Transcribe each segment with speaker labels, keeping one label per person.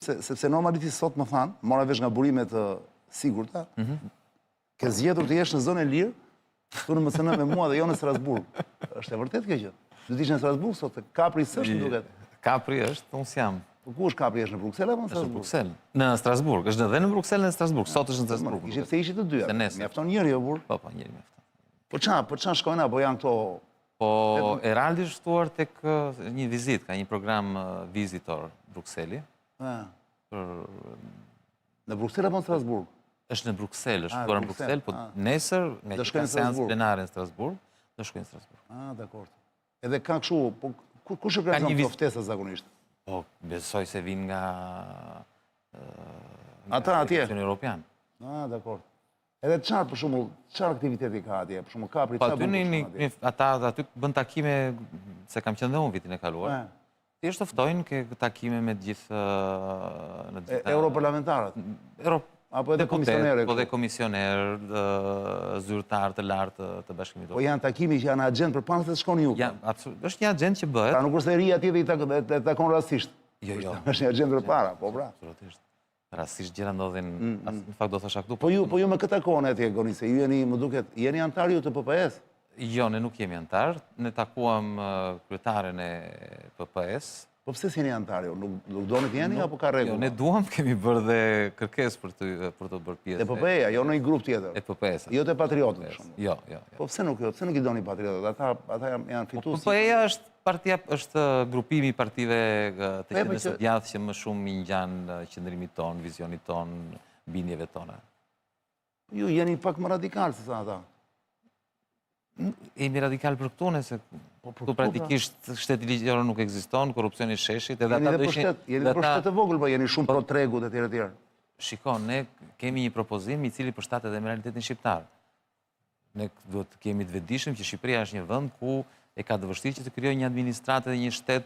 Speaker 1: Sepse normalisht sot më thanë, mora vesh nga burimet të sigurta, ke zgjedhur të jesh në zonë e lirë, këtu në MSN me mua dhe jo në Strasburg. Është e vërtet kjo gjë? Do të ish në Strasburg sot, Kapri s'është më duket.
Speaker 2: Kapri është, unë s'jam.
Speaker 1: Po ku është Kapri, është në Bruksel apo në
Speaker 2: Është në
Speaker 1: Strasburg?
Speaker 2: Bruksel. Në Strasburg, është edhe në Bruksel dhe në Strasburg. Sot është në Strasburg.
Speaker 1: Ishte pse ishit të dyja. Mjafton njëri jo burr.
Speaker 2: Po, njëri mjafton.
Speaker 1: Po çan shkojnë apo janë këto?
Speaker 2: Po Eraldi është ftuar tek një vizitë, ka një program vizitor Brukseli.
Speaker 1: Në Bruksel apo në Strasburg?
Speaker 2: Është në Bruksel, është ftuar në Bruksel, po nesër me një seancë plenare në Strasburg, do shkojnë në Strasburg.
Speaker 1: Dakor. Edhe ka kështu, po kush e organizon këto ftesa zakonisht?
Speaker 2: Po, besoj se vinë nga
Speaker 1: ata atje
Speaker 2: Europian.
Speaker 1: Dakor. Edhe çfarë për shembull, çfarë aktiviteti ka atje? Për shembull Kapri çfarë bën?
Speaker 2: Ata aty bën takime, se kam qenë dhe unë vitin e kaluar. Thjesht ftojnë ke takime me gjithë
Speaker 1: europarlamentarët. Apo edhe komisionerë.
Speaker 2: Po dhe komisionerë, zyrtarë të lartë të Bashkimit Evropian.
Speaker 1: Po janë takimi që janë agent përpara se të shkoni ju.
Speaker 2: Është një agent që bëhet.
Speaker 1: Pra nuk është e ri atje dhe i takon rastisht.
Speaker 2: Jo.
Speaker 1: Është një agent përpara, po pra.
Speaker 2: Absolutisht. Rastisht gjëra ndodhin, në fakt do thosha këtu.
Speaker 1: Po ju me këtë kohën atje, Gonise, ju jeni, më duket, jeni antar ju të PPS?
Speaker 2: Jo, ne nuk jemi antar. Ne takuam kryetaren e PPS.
Speaker 1: Po pse s'jeni antar ju? Nuk doni të jeni apo ka rregull?
Speaker 2: Jo, ne duam, kemi bërë dhe kërkesë për të bërë pjesë.
Speaker 1: E PPE-ja, jo në një grup tjetër.
Speaker 2: E PPS.
Speaker 1: Jo të patriotët, për shembull.
Speaker 2: Jo.
Speaker 1: Po pse nuk i doni patriotët? Ata janë fituesi.
Speaker 2: PPE-ja është grupimi i partive të qendrës së djathtë që më shumë i ngjan qëndrimit ton, vizionit ton, bindjeve tona.
Speaker 1: Ju jeni pak më radikal se sa ata.
Speaker 2: Jemi radikal për këtu, nëse këtu praktikisht shteti ligjor nuk ekziston, korrupsioni sheshit, edhe ata do ishin...
Speaker 1: Jeni dhe për shtet të vogël, po jeni shumë pro tregut e tjerë.
Speaker 2: Shikon, ne kemi një propozim i cili përshtatet edhe me realitetin shqiptar. Ne duhet kemi të vetëdijshëm që Shqipëria është një vend ku e ka të vështirë që të krijojë një administratë dhe një shtet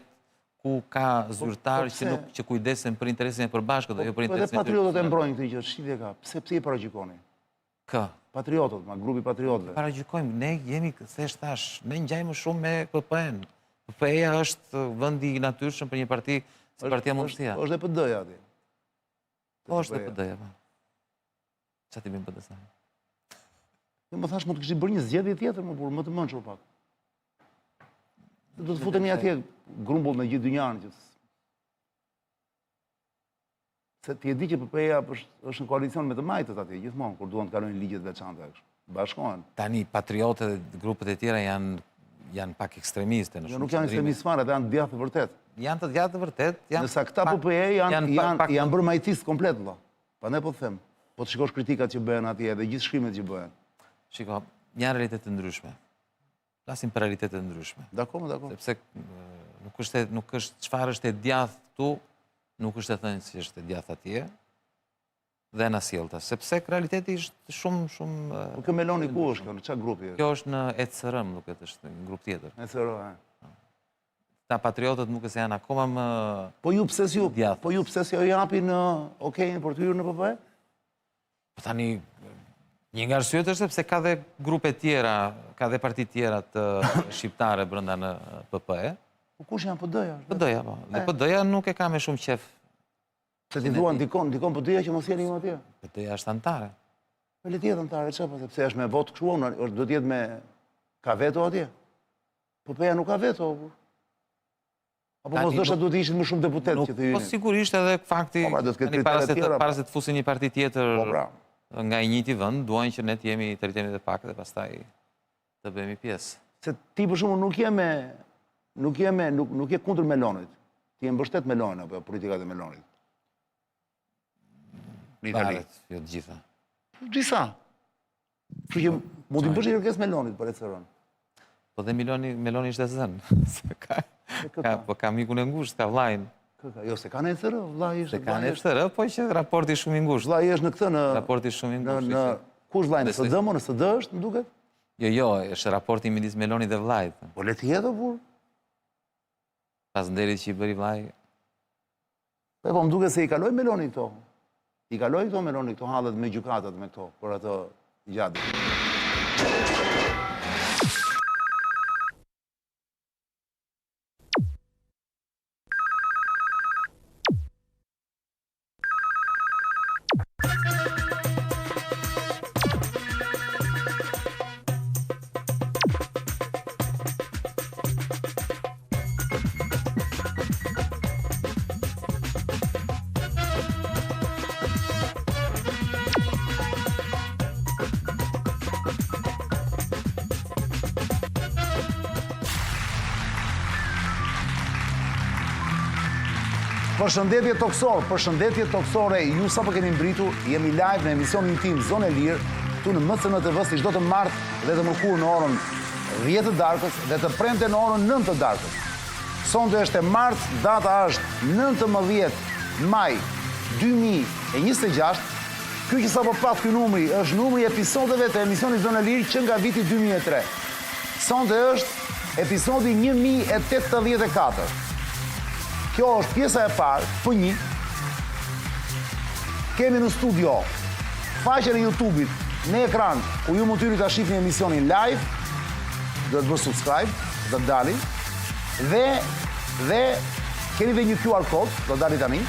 Speaker 2: ku ka zyrtarë që kujdesen për interesin e përbashkët dhe jo për interesin e tyre.
Speaker 1: Po edhe patriotët e mbrojnë këtë gjë, ç'lidhje ka? Pse i paragjykoni?
Speaker 2: Kë?
Speaker 1: Patriotët, grupi patriotëve.
Speaker 2: Paragjykojmë, ne jemi, thjesht thash, ne ngjajmë shumë me PPE-n. PPE-ja është vendi i natyrshëm për një parti si Partia Mundësia.
Speaker 1: Është dhe PD-ja aty.
Speaker 2: Po është dhe PD-ja, po. Çfarë ti bën PD-sa?
Speaker 1: Më thash mund të kishit bërë një zgjedhje tjetër, më të mençur pak. Do të futemi atje grumbull me gjithë dynjan që se ti e di që PPE-ja është në koalicion me të majtët atje, gjithmonë, kur duan të kalojnë ligjet veçanta, bashkohen.
Speaker 2: Tani, patriotët dhe grupet e tjera janë pak ekstremiste.
Speaker 1: Jo, nuk janë ekstremiste fare, janë djathtë të vërtet.
Speaker 2: Janë të djathtë të vërtet.
Speaker 1: Nësa këta PPE janë bërë majtistë komplet, vëlla. Pa ne po të them. Po të shikosh kritikat që bëhen atje dhe gjithë shkrimet që bëhen.
Speaker 2: Shiko, janë realitetet ndryshme. Flasim për realitetet ndryshme.
Speaker 1: Dakor.
Speaker 2: Sepse nuk është çfarë është e djathtë këtu, nuk është e thënë si është e djathtë atje, dhe në sjellta, sepse realiteti është shumë...
Speaker 1: Po kjo Meloni ku është, në çfarë grupi?
Speaker 2: Kjo është në ECR, nuk është një grup tjetër.
Speaker 1: ECR,
Speaker 2: Ta patriotët nuk e se janë akoma më...
Speaker 1: Po ju pse si ju japin okejin për të hyrë në PPE?
Speaker 2: Po tani, një nga arsyet është sepse ka dhe grupe tjera, ka dhe parti tjera të shqiptare brenda në PPE.
Speaker 1: Po kush janë PD-ja?
Speaker 2: PD-ja, po. Dhe PD-ja nuk e ka me shumë qef.
Speaker 1: Se ti duan dikon PD-ja që mos jeni më atje?
Speaker 2: PD-ja është antare.
Speaker 1: Me le tjetë antare, çfarë? Sepse është me votë kështu, do të jetë me... Ka veto atje? PP-ja nuk ka veto. Apo mos dësha duhet të ishin më shumë deputet që të hynin?
Speaker 2: Po sigurisht edhe fakti, para se të fusin një parti tjetër nga i njëjti vend, duan që ne të jemi të rritemi dhe pak dhe pastaj të bëhemi pjesë.
Speaker 1: Se ti për shembull nuk je kundër Melonit. Ti je mbështet Melonin apo politikat e Melonit? Në Itali.
Speaker 2: Jo të gjitha.
Speaker 1: Gjitha. Kështu që mund t'i bësh një kërkesë Melonit për ECR-n.
Speaker 2: Po dhe Meloni ishte zënë. Po ka mikun e ngushtë, ka vllajin.
Speaker 1: Jo, se ka në ECR, vllai është.
Speaker 2: Se ka në ECR, po që raporti shumë i ngushtë.
Speaker 1: Vllai është në këtë në...
Speaker 2: Raporti shumë i ngushtë.
Speaker 1: Kush vllai në SD, në SD është, më duket?
Speaker 2: Jo, është raporti midis Melonit dhe vllajit.
Speaker 1: Po le të jetë burr.
Speaker 2: Pas nderit që i bëri vllai.
Speaker 1: Po më duket se i kaloi Meloni këto. I kaloi këto Meloni këto hallet me gjykatat me këto, për atë gjatë. Përshëndetje toksore, ju sa për keni mbritur, jemi live në emisionin tim Zonë e Lirë, këtu në MCN TV si çdo të martë dhe të mërkurë në orën 10 të darkës dhe të premte në orën 9 të darkës. Sonte është e martë, data është 19 maj 2026. Ky që sapo pat ky numri është numri i episodeve të emisionit Zonë e Lirë që nga viti 2003. Sonte është episodi 1084. Kjo është pjesa e parë, për një. Kemi në studio faqen e YouTube-it në ekran, ku ju mund të hyni ta shihni emisionin live, do të bëni subscribe, do të dali, dhe keni dhe një QR code, do të dali tani,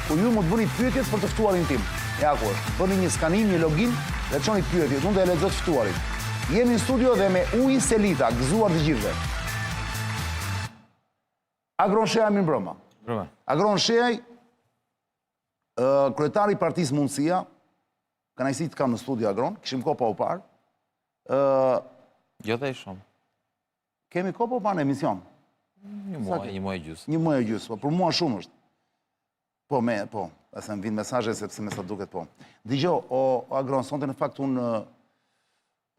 Speaker 1: ku ju mund të bëni pyetjet për të ftuarin tim. Ja ku është. Bëni një skanim, një login dhe çoni pyetjet. Unë do e lexoj të ftuarit. Jemi në studio dhe me Ujë Selita, gëzuar të gjithëve. Agron Shehaj, mirë mbrëma. Agron Shehaj, kryetari i Partisë Mundësia, kënaqësi të kam në studio Agron, kishim kohë pa u parë.
Speaker 2: Jo dhe shumë.
Speaker 1: Kemi kohë pa u parë në emision.
Speaker 2: Një muaj e gjysmë.
Speaker 1: Një muaj e gjysmë, por për mua shumë është. Po, asë më vinë mesazhe sepse me sa duket po. Dëgjoj, o Agron, sonte në fakt unë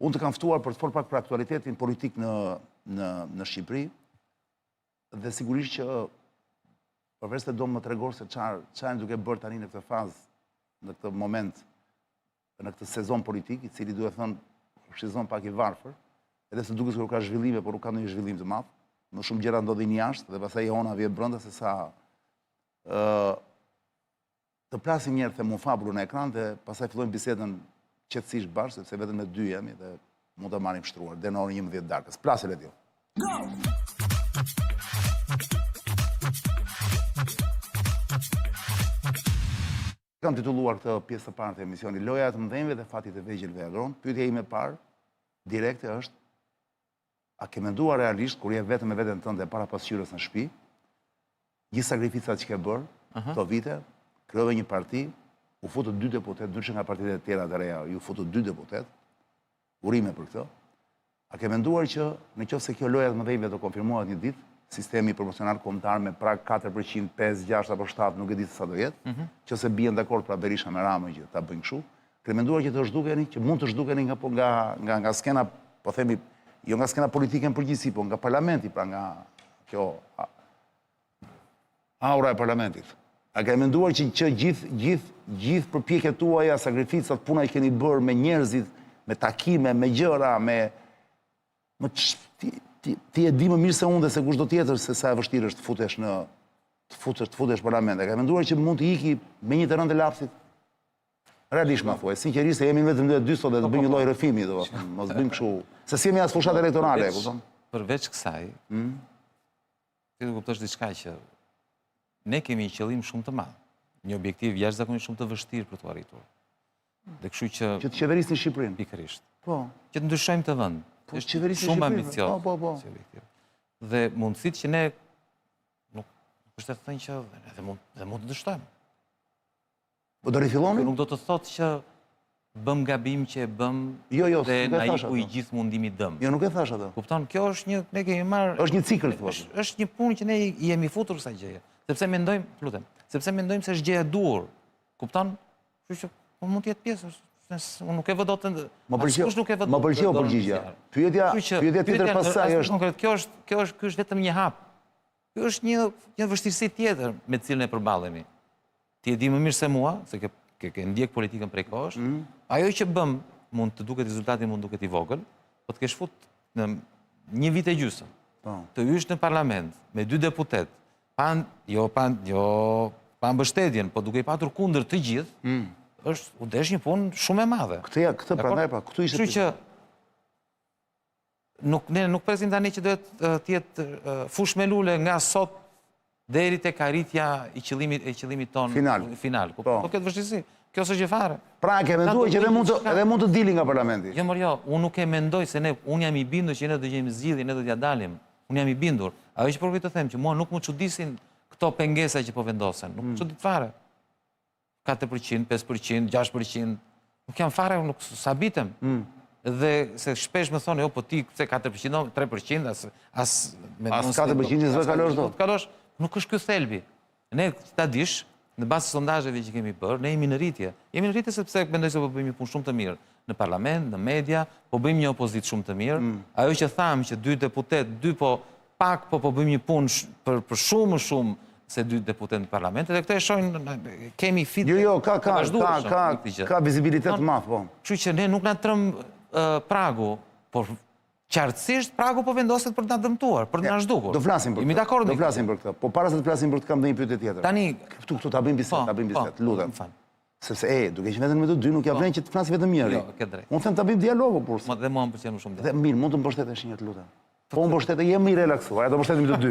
Speaker 1: të kam ftuar për të folur pak për aktualitetin politik në Shqipëri dhe sigurisht që përveç se do më tregor se çfarë duke bërë tani në këtë fazë, në këtë moment, në këtë sezon politik, i cili duhet thënë është sezon pak i varfër, edhe se duket se ka zhvillime, por nuk ka ndonjë zhvillim të madh. Më shumë gjëra ndodhin jashtë dhe pastaj Jona vjen brenda se sa të plasim njerë të mund fabullu në ekran dhe pasaj fillojmë bisedën qetësisht bashkë, sepse vetëm me dy jemi dhe mund të marrim shtruar dhe në orën 11 darkës. Plasje le t'jo. Kam titulluar këtë pjesë të parë të emisioni Loja të mëdhenjve dhe fatit e vegjëlve Agron. Pyetja ime parë, direkte është, a ke menduar realisht, kur je vetëm me veten tënde para pasqyrës në shtëpi, gjithë sakrificat që ke bërë, këto vite, kryove një parti, u futët 2 deputet, ndryshe nga partitë e tjera të reja, ju futët 2 deputet, urime për këtë. A ke menduar që në qoftë se kjo loja të mëdhenjve do konfirmohet një ditë, sistemi proporcional kombëtar me prag 4%, 5, 6 apo 7, nuk e di se sa do jetë, që se bien dakord pra Berisha me Ramën që ta bëjnë kështu, ke menduar që të zhdukeni, që mund të zhdukeni nga skena, po themi, jo nga skena politike në përgjithësi, po nga parlamenti, pra nga kjo aura e parlamentit. A ke menduar që gjithë përpjekjet tuaja, sakrificat, puna që keni bërë me njerëzit, me takime, me gjëra, ti e di më mirë se unë dhe se kushdo tjetër se sa e vështirë është të futesh parlament. A ke menduar që mund të iki me një të rënd e lapsit? Realisht ma thuaj, sinqerisht se jemi vetëm 2 sot dhe të bëjmë një lloj rrëfimi, mos bëjmë kështu. Se si jemi as fushat elektorale, e kupton?
Speaker 2: Përveç kësaj, ti do kuptosh diçka që ne kemi një qëllim shumë të madh, një objektiv jashtëzakonisht shumë të vështirë për të arritur. Dhe kështu që
Speaker 1: të qeverisni Shqipërinë.
Speaker 2: Pikërisht.
Speaker 1: Po.
Speaker 2: Që të ndryshojmë të vend.
Speaker 1: Është
Speaker 2: shumë ambiciozë.
Speaker 1: Po.
Speaker 2: Dhe mundësitë që ne nuk është të thënë që edhe mund të dështojmë.
Speaker 1: Po do rifilloni?
Speaker 2: Nuk do të thotë që bëm gabim që e bëm dhe na iku i gjithë mundimi dëm.
Speaker 1: Jo, nuk e thash atë.
Speaker 2: Kupton, kjo është një, ne kemi marrë...
Speaker 1: është një cikël, thua.
Speaker 2: Është një punë që ne jemi futur kësaj gjëje. Sepse mendojmë se është gjëja duhur. Kupton? Kështu që mund të jetë pjesë. Unë nuk e vë dot të...
Speaker 1: Më pëlqeu përgjigja. Pyetja tjetër pasaj është...
Speaker 2: Kjo është vetëm një hap. Kjo është një vështirësi tjetër me të cilën e përballemi. Ti e di më mirë se mua, se ke ndjek politikën prej kohësh, ajo që bëm mund të duket rezultati mund duket i vogël, po të kesh fut në 1 vit e gjysmë. Të hysh në parlament me 2 deputet, pa mbështetjen, po duke i patur kundër të gjithë, është një punë shumë e madhe.
Speaker 1: Këtë prandaj pa, këtu ishte.
Speaker 2: Kështu që ne nuk presim tani që duhet të jetë fush me lule nga sot deri tek arritja e qëllimit ton final. Po këtë vështirësi. Kjo s'është gjë fare.
Speaker 1: Pra ke menduar që edhe mund të dili nga parlamenti?
Speaker 2: Jo, unë nuk e mendoj se unë jam i bindur që ne do gjejmë zgjidhje, ne do t'ja dalim. Unë jam i bindur. Ajo që provoj të them që mua nuk më çudisin këto pengesa që po vendosen. Nuk më çudit fare. 4%, 5%, 6%. Nuk jam fare, nuk sa bitem. Dhe se shpesh më thonë, jo, po ti se 4%, 3%, as
Speaker 1: 4% s've kalosh do.
Speaker 2: Nuk është ky thelbi. Ne, ta dish, në bazë të sondazheve që kemi bërë, ne jemi në rritje. Jemi në rritje sepse mendoj se po bëjmë një punë shumë të mirë në parlament, në media, po bëjmë një opozitë shumë të mirë. Ajo që thamë që 2 deputet, 2 po pak po bëjmë një punë për shumë më shumë se 2 deputet në parlament, dhe këto e shohin, kemi fit.
Speaker 1: Jo, ka vizibilitet të madh, po.
Speaker 2: Kështu që ne nuk na trëm pragu, por qartësisht pragu po vendoset për të na dëmtuar, për të na zhdukur.
Speaker 1: Do flasim për
Speaker 2: Jemi
Speaker 1: këtë.
Speaker 2: dakord.
Speaker 1: Do flasim për këtë. Po para se të flasim për këtë kam ndonjë pyetje tjetër.
Speaker 2: Tani
Speaker 1: këtu ta bëjmë bisedë, lutem.
Speaker 2: Fal.
Speaker 1: Sepse duke qenë vetëm me të dy nuk ja vlen që të flasim vetëm njëri.
Speaker 2: Jo, ke drejt.
Speaker 1: Unë them ta bëjmë dialogu kur.
Speaker 2: Dhe mua më pëlqen më shumë.
Speaker 1: Dhe mirë, mund të mbështetesh një të lutem. Po mbështete, jem i relaksuar, do mbështetemi të dy.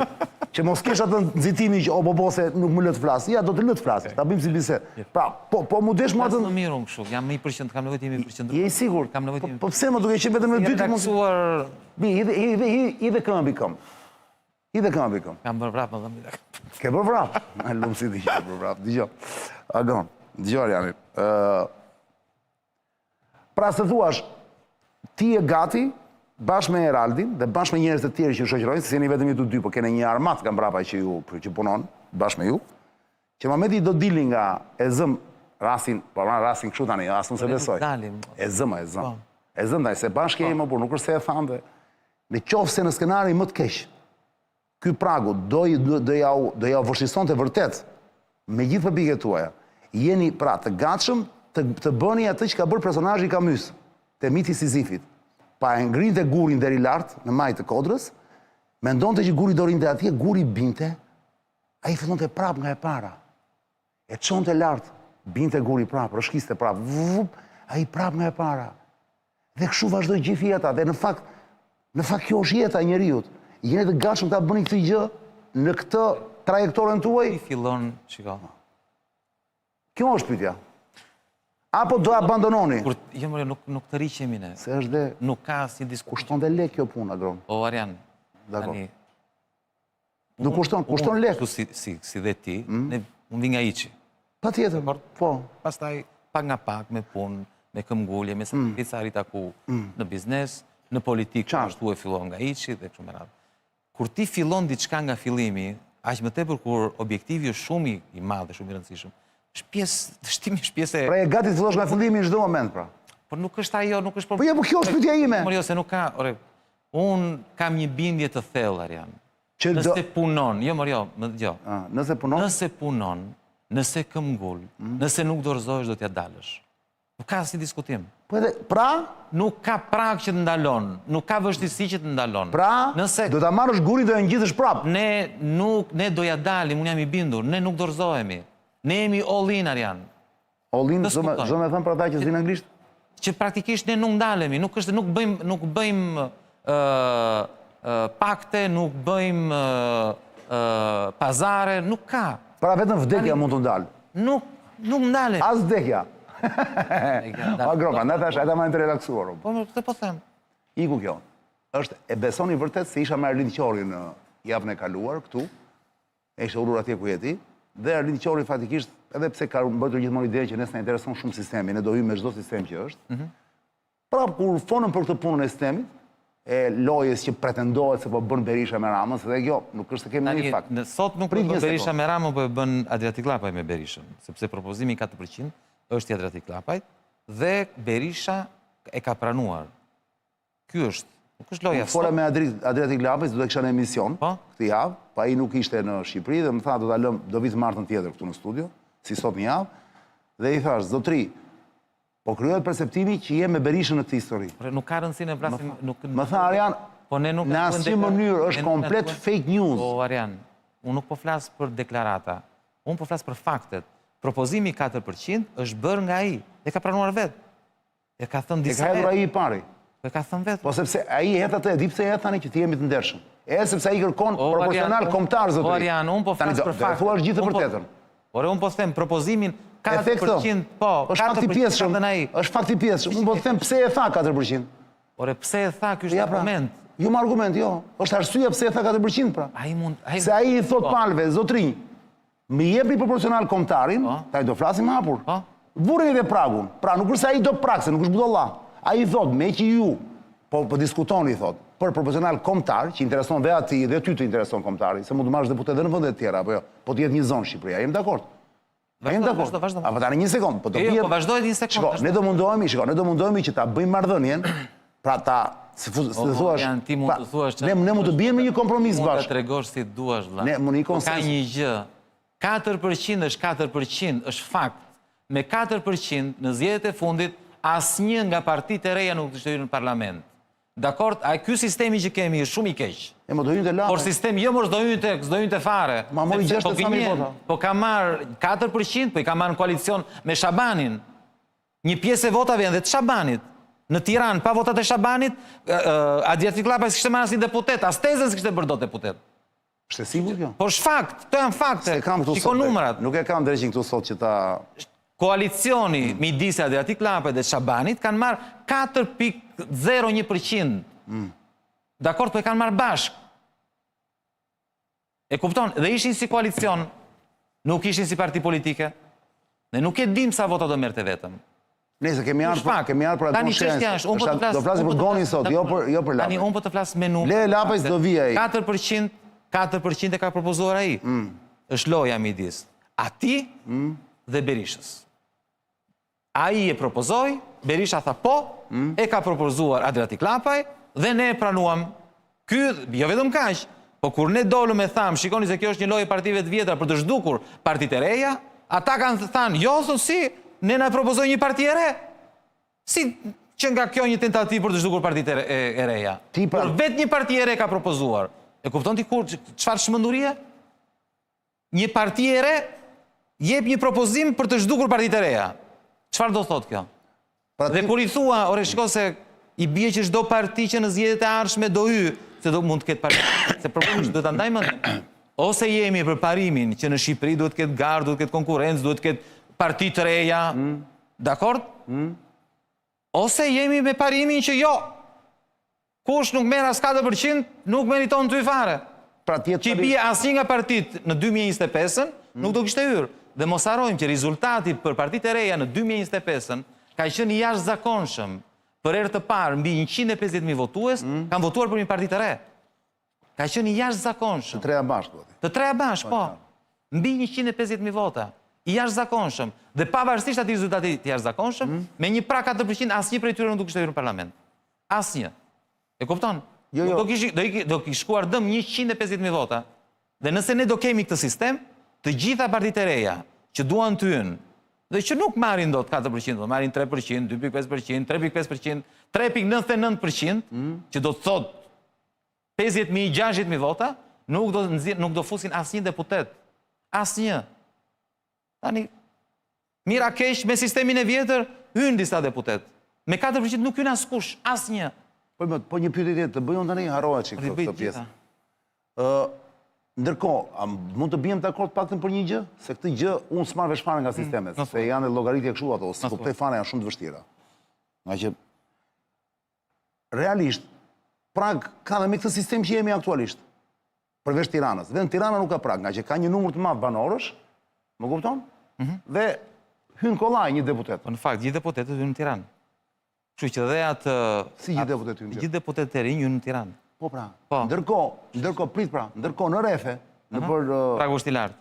Speaker 1: Që mos kesh atë nxitimin që o bobose nuk më lë të flas. Ja, do të lë të flas. Ta bëjmë si bisedë. Pra, po mu desh mua atë.
Speaker 2: Më mirë unë kështu, jam 1%, kam nevojë të jemi 100%.
Speaker 1: Je i sigurt?
Speaker 2: Kam nevojë të jemi.
Speaker 1: Po pse më duke qenë vetëm në dy të mos.
Speaker 2: Relaksuar.
Speaker 1: I dhe këmbi këm. I dhe këmbi këm.
Speaker 2: Kam bërë vrap më dhëmë.
Speaker 1: Ke bërë vrap? A lumë si di që ke bërë vrap. Dgjoj. Agon. Dgjoj Ariani. Pra se thuash, ti e gati bashkë me Eraldin dhe bashkë me njerëz të tjerë që shoqërojnë, se jeni vetëm ju të dy, po keni një armat nga mbrapa që punon bashkë me ju, që Mameti do dili nga e zëm rastin, po rastin kështu tani, as nuk se besoj. E zëm. E zëm daj, se bashkë jemi më burr, nuk është se e thamë. Në qoftë se në skenari më të keq, ky pragu do ja vështirësonte vërtet me gjithë përpjekjet tuaja. Jeni pra të gatshëm të bëni atë që ka bërë personazhi Camus, te miti Sizifit. Pa e ngrinte gurin deri lart në majtë të Kodrës, mendonte që guri do rinte atje, guri binte, ai fillonte prap nga e para. E çonte lart, binte guri prap, rëshkiste prap, ai prap nga e para. Dhe kështu vazhdoi gjithë jeta, dhe në fakt kjo është jeta e njeriu. Jeni të gatshëm ta bëni këtë gjë në këtë trajektorën tuaj?
Speaker 2: I fillon, shiko.
Speaker 1: Kjo është pyetja. Apo do abandononi?
Speaker 2: Jo, nuk të riqemi ne.
Speaker 1: Se është dhe...
Speaker 2: Nuk ka asnjë diskutim.
Speaker 1: Kushton dhe lek kjo puna, Gron.
Speaker 2: O, Arian,
Speaker 1: tani... Nuk kushton lek.
Speaker 2: Si dhe ti, unë vi nga iqi.
Speaker 1: Pa tjetër, po.
Speaker 2: Pastaj, pak nga pak, me punë, me këmgullje, me sakrifica rritaku në biznes, në politikë, ashtu e fillon nga iqi dhe kështu me radhë. Kur ti fillon diçka nga fillimi, aq më tepër kur objektivi është shumë i madh dhe shumë i rëndësishëm, shtimi është pjesë e...
Speaker 1: Pra e gati të fillosh nga fillimi në çdo moment, pra.
Speaker 2: Por nuk është ajo, nuk është...
Speaker 1: Po jo, po kjo është pyetja ime.
Speaker 2: Jo, se nuk ka... Unë kam një bindje të thellë, Arian. Nëse punon, jo, më dëgjo.
Speaker 1: Nëse punon?
Speaker 2: Nëse punon, nëse këmbgul, nëse nuk dorëzohesh do t'ja dalësh. Nuk ka asnjë diskutim.
Speaker 1: Po edhe, pra?
Speaker 2: Nuk ka prag që të ndalon, nuk ka vështirësi që të ndalon.
Speaker 1: Pra, do ta marrësh gurin do ja ngjitesh prap.
Speaker 2: Ne do ja dalim, unë jam i bindur, ne nuk dorëzohemi. Ne jemi all-in, Arian.
Speaker 1: All-in, zë me thënë për ata që zdinë anglisht?
Speaker 2: Që praktikisht ne nuk ndalemi, nuk bëjmë pakte, nuk bëjmë pazare, nuk ka.
Speaker 1: Pra vetëm vdekja mund të ndalë?
Speaker 2: Nuk ndalemi.
Speaker 1: As vdekja? O, Gropa, në tash, ata ma në të relaksuar.
Speaker 2: Po, këtë po them.
Speaker 1: Iku kjo. E besoni vërtet se isha me Arlind Qori në javën e kaluar, këtu, e ishte urur atje ku jeti, dhe Arlind Qori fatikisht, edhe pse ka mbëtur gjithmonë ide që nes na intereson shumë sistemi, ne do hyjmë me çdo sistem që është. Prap kur fonën për këtë punën e sistemit, e lojës që pretendohet se po bën Berisha me Ramën, dhe kjo nuk është se kemi një fakt.
Speaker 2: Sot nuk po bën Berisha me Ramën, po e bën Adriatik Llapaj me Berishën, sepse propozimi 4% është i Adriatik Llapajt dhe Berisha e ka pranuar. Ky është, nuk është loja sot.
Speaker 1: Fora me Adriatik Llapajt, do të kisha në emision këtë javë, pa ai nuk ishte në Shqipëri dhe më tha do ta lëm, do vi të martën tjetër këtu në studio, si sot një javë, dhe i thash, zotri, po kryhet perceptimi që je me Berishën në këtë histori.
Speaker 2: Nuk ka rëndësi në vrasim...
Speaker 1: Më tha, Arian, në asnjë mënyrë është komplet fake news.
Speaker 2: Po, Arian, unë nuk po flas për deklarata, unë po flas për faktet. Propozimi 4% është bërë nga ai, e ka pranuar vetë. E ka thënë disa vetë.
Speaker 1: E ka hedhur ai i pari.
Speaker 2: E ka thënë vetë.
Speaker 1: Po sepse ai het atë, di pse het tani që ti jemi të ndershëm. Sepse ai kërkon proporcional kombëtar, zotri.
Speaker 2: O, Arian, unë po flas për fakte.
Speaker 1: Tani do thuash gjithë të vërtetën.
Speaker 2: Por unë po them propozimin 4%, po, 4% dhe na ai.
Speaker 1: Është fakti pjesëshëm. Unë po them pse e tha 4%.
Speaker 2: Ore, pse e tha, ky është argument.
Speaker 1: Jo më argument, jo. Është arsyeja pse e tha 4% pra.
Speaker 2: Ai mund,
Speaker 1: se ai i thot palve, zotrinj, më jepni proporcional kombëtarin, tani do flasim hapur. Vurreni edhe pragun. Pra nuk është se ai do prag, se nuk është budalla. Ai thot, me që ju po diskutoni, thot, për proporcional kombëtar, që intereson dhe ati dhe ty të intereson kombëtari, se mund të marrësh deputet edhe në vendet tjera, apo jo, po të jetë një zonë Shqipëria, jemi dakord. Jemi dakord. Apo tani një sekond, po do
Speaker 2: Jo, po vazhdoj një sekond.
Speaker 1: Shiko, ne do mundohemi që ta bëjmë marrëdhënien, pra ta se thuash,
Speaker 2: ti mund të thuash që
Speaker 1: ne mund të bijmë një kompromis
Speaker 2: mund të
Speaker 1: bashkë.
Speaker 2: tregosh si duash vëlla.
Speaker 1: Ne mund një
Speaker 2: Ka
Speaker 1: konsens.
Speaker 2: një gjë. 4% është 4%, është fakt. Me 4% në zgjedhjet e fundit asnjë nga partitë e reja nuk është hyrë në parlament. Dakord? A ky sistemi që kemi është shumë i keq.
Speaker 1: E më do hynte lapa.
Speaker 2: Por sistemi jo më s'do hynte fare.
Speaker 1: Ma mori 6
Speaker 2: po
Speaker 1: sa mi vota.
Speaker 2: Po ka marr 4%, po i ka marrë në koalicion me Shabanin. Një pjesë e votave janë dhe të Shabanit. Në Tiranë, pa votat e Shabanit, Adriatik Llapa s'kishte marrë asnjë deputet, as tezën s'kishte bërë dot deputet.
Speaker 1: Është e sigurt kjo?
Speaker 2: Po është fakt, këto janë fakte.
Speaker 1: E kam këtu
Speaker 2: Shiko
Speaker 1: sot.
Speaker 2: numrat.
Speaker 1: Nuk e kam drejtin këtu sot që ta
Speaker 2: Koalicioni midis Adriatik Llapës dhe Shabanit kanë marrë 4,01%. Dakord, po e kanë marrë bashk. E kupton? Dhe ishin si koalicion, nuk ishin si parti politike. Ne nuk e dim sa vota do merrte vetëm.
Speaker 1: Nëse kemi ardhur për atë
Speaker 2: Tani çështja është, unë po të flas.
Speaker 1: Do flasim për Gonin sot, jo për
Speaker 2: Tani
Speaker 1: Lapën.
Speaker 2: unë po të flas me numra.
Speaker 1: Le Lapës do vi ai.
Speaker 2: 4% e ka propozuar ai. Është loja midis ati dhe Berishës. Ai e propozoi, Berisha tha po, e ka propozuar Adriatik Llapaj dhe ne e pranuam. Ky jo vetëm kaq, po kur ne dolëm e tham, shikoni se kjo është një lojë e partive të vjetra për të zhdukur partitë e reja, ata kanë thënë, jo, thot si, ne na propozoi një parti e re. Si që nga kjo një tentativë për të zhdukur partitë e reja. Por vetë një parti e re ka propozuar. E kupton ti kur çfarë shmëndurie? Një parti e re jep një propozim për të zhdukur partitë e reja. Çfarë do thotë kjo? Dhe kur i thua, ore shiko se i bie që çdo parti që në zgjedhjet e ardhshme do hyj, se do mund të ketë parti, se problemi është do ta ndajmë mend. Ose jemi për parimin që në Shqipëri duhet të ketë garë, duhet të ketë konkurrencë, duhet të ketë parti të reja, dakord? Ose jemi me parimin që jo, kush nuk merr as 4%, nuk meriton të hyjë fare. Që i bie asnjë nga partitë në 2025-ën nuk do kishte hyrë. Dhe mos harrojmë që rezultati për partitë e reja në 2025-ën ka qenë i jashtëzakonshëm. Për herë të parë mbi 150.000 votues kanë votuar për një parti të re. Ka qenë i jashtëzakonshëm.
Speaker 1: Të treja bashkë.
Speaker 2: Të treja bashkë, po. Mbi 150.000 vota. I jashtëzakonshëm. Dhe pavarësisht atij rezultati të jashtëzakonshëm, me një prag 4% asnjë prej tyre nuk do kishte hyrë në parlament. Asnjë. E kupton? Do kishte shkuar dëm 150.000 vota. Dhe nëse ne do kemi këtë sistem, të gjitha partitë e reja që duan të hyjnë dhe që nuk marrin dot 4%, do marrin 3%, 2.5%, 3.5%, 3.99%, që do të thotë 50.000, 60.000 vota, nuk do fusin asnjë deputet. Asnjë. Tani, mira keq me sistemin e vjetër, hyn disa deputet. Me 4% nuk hyn askush, asnjë.
Speaker 1: Po një pyetje tjetër, të bëjon tani harroja çik këtë pjesë. Ndërkohë, mund të bijem dakord paktën për një gjë, se këtë gjë unë s'marr vesh fare nga sistemet, se janë llogaritje kështu ato, si kuptoj fare janë shumë të vështira. Nga që realisht prag ka dhe me këtë sistem që jemi aktualisht, përveç Tiranës. Dhe në Tirana nuk ka prag, nga që ka një numër të madh banorësh, më kupton? Dhe hyn kollaj një deputet.
Speaker 2: Po në fakt, gjithë deputetët hyn në Tiranë. Kështu që dhe atë
Speaker 1: si gjithë deputetët hyn?
Speaker 2: Gjithë deputetët e rinj hyn në Tiranë.
Speaker 1: Po pra, ndërkohë në refe, në për...
Speaker 2: Pragu është i lartë.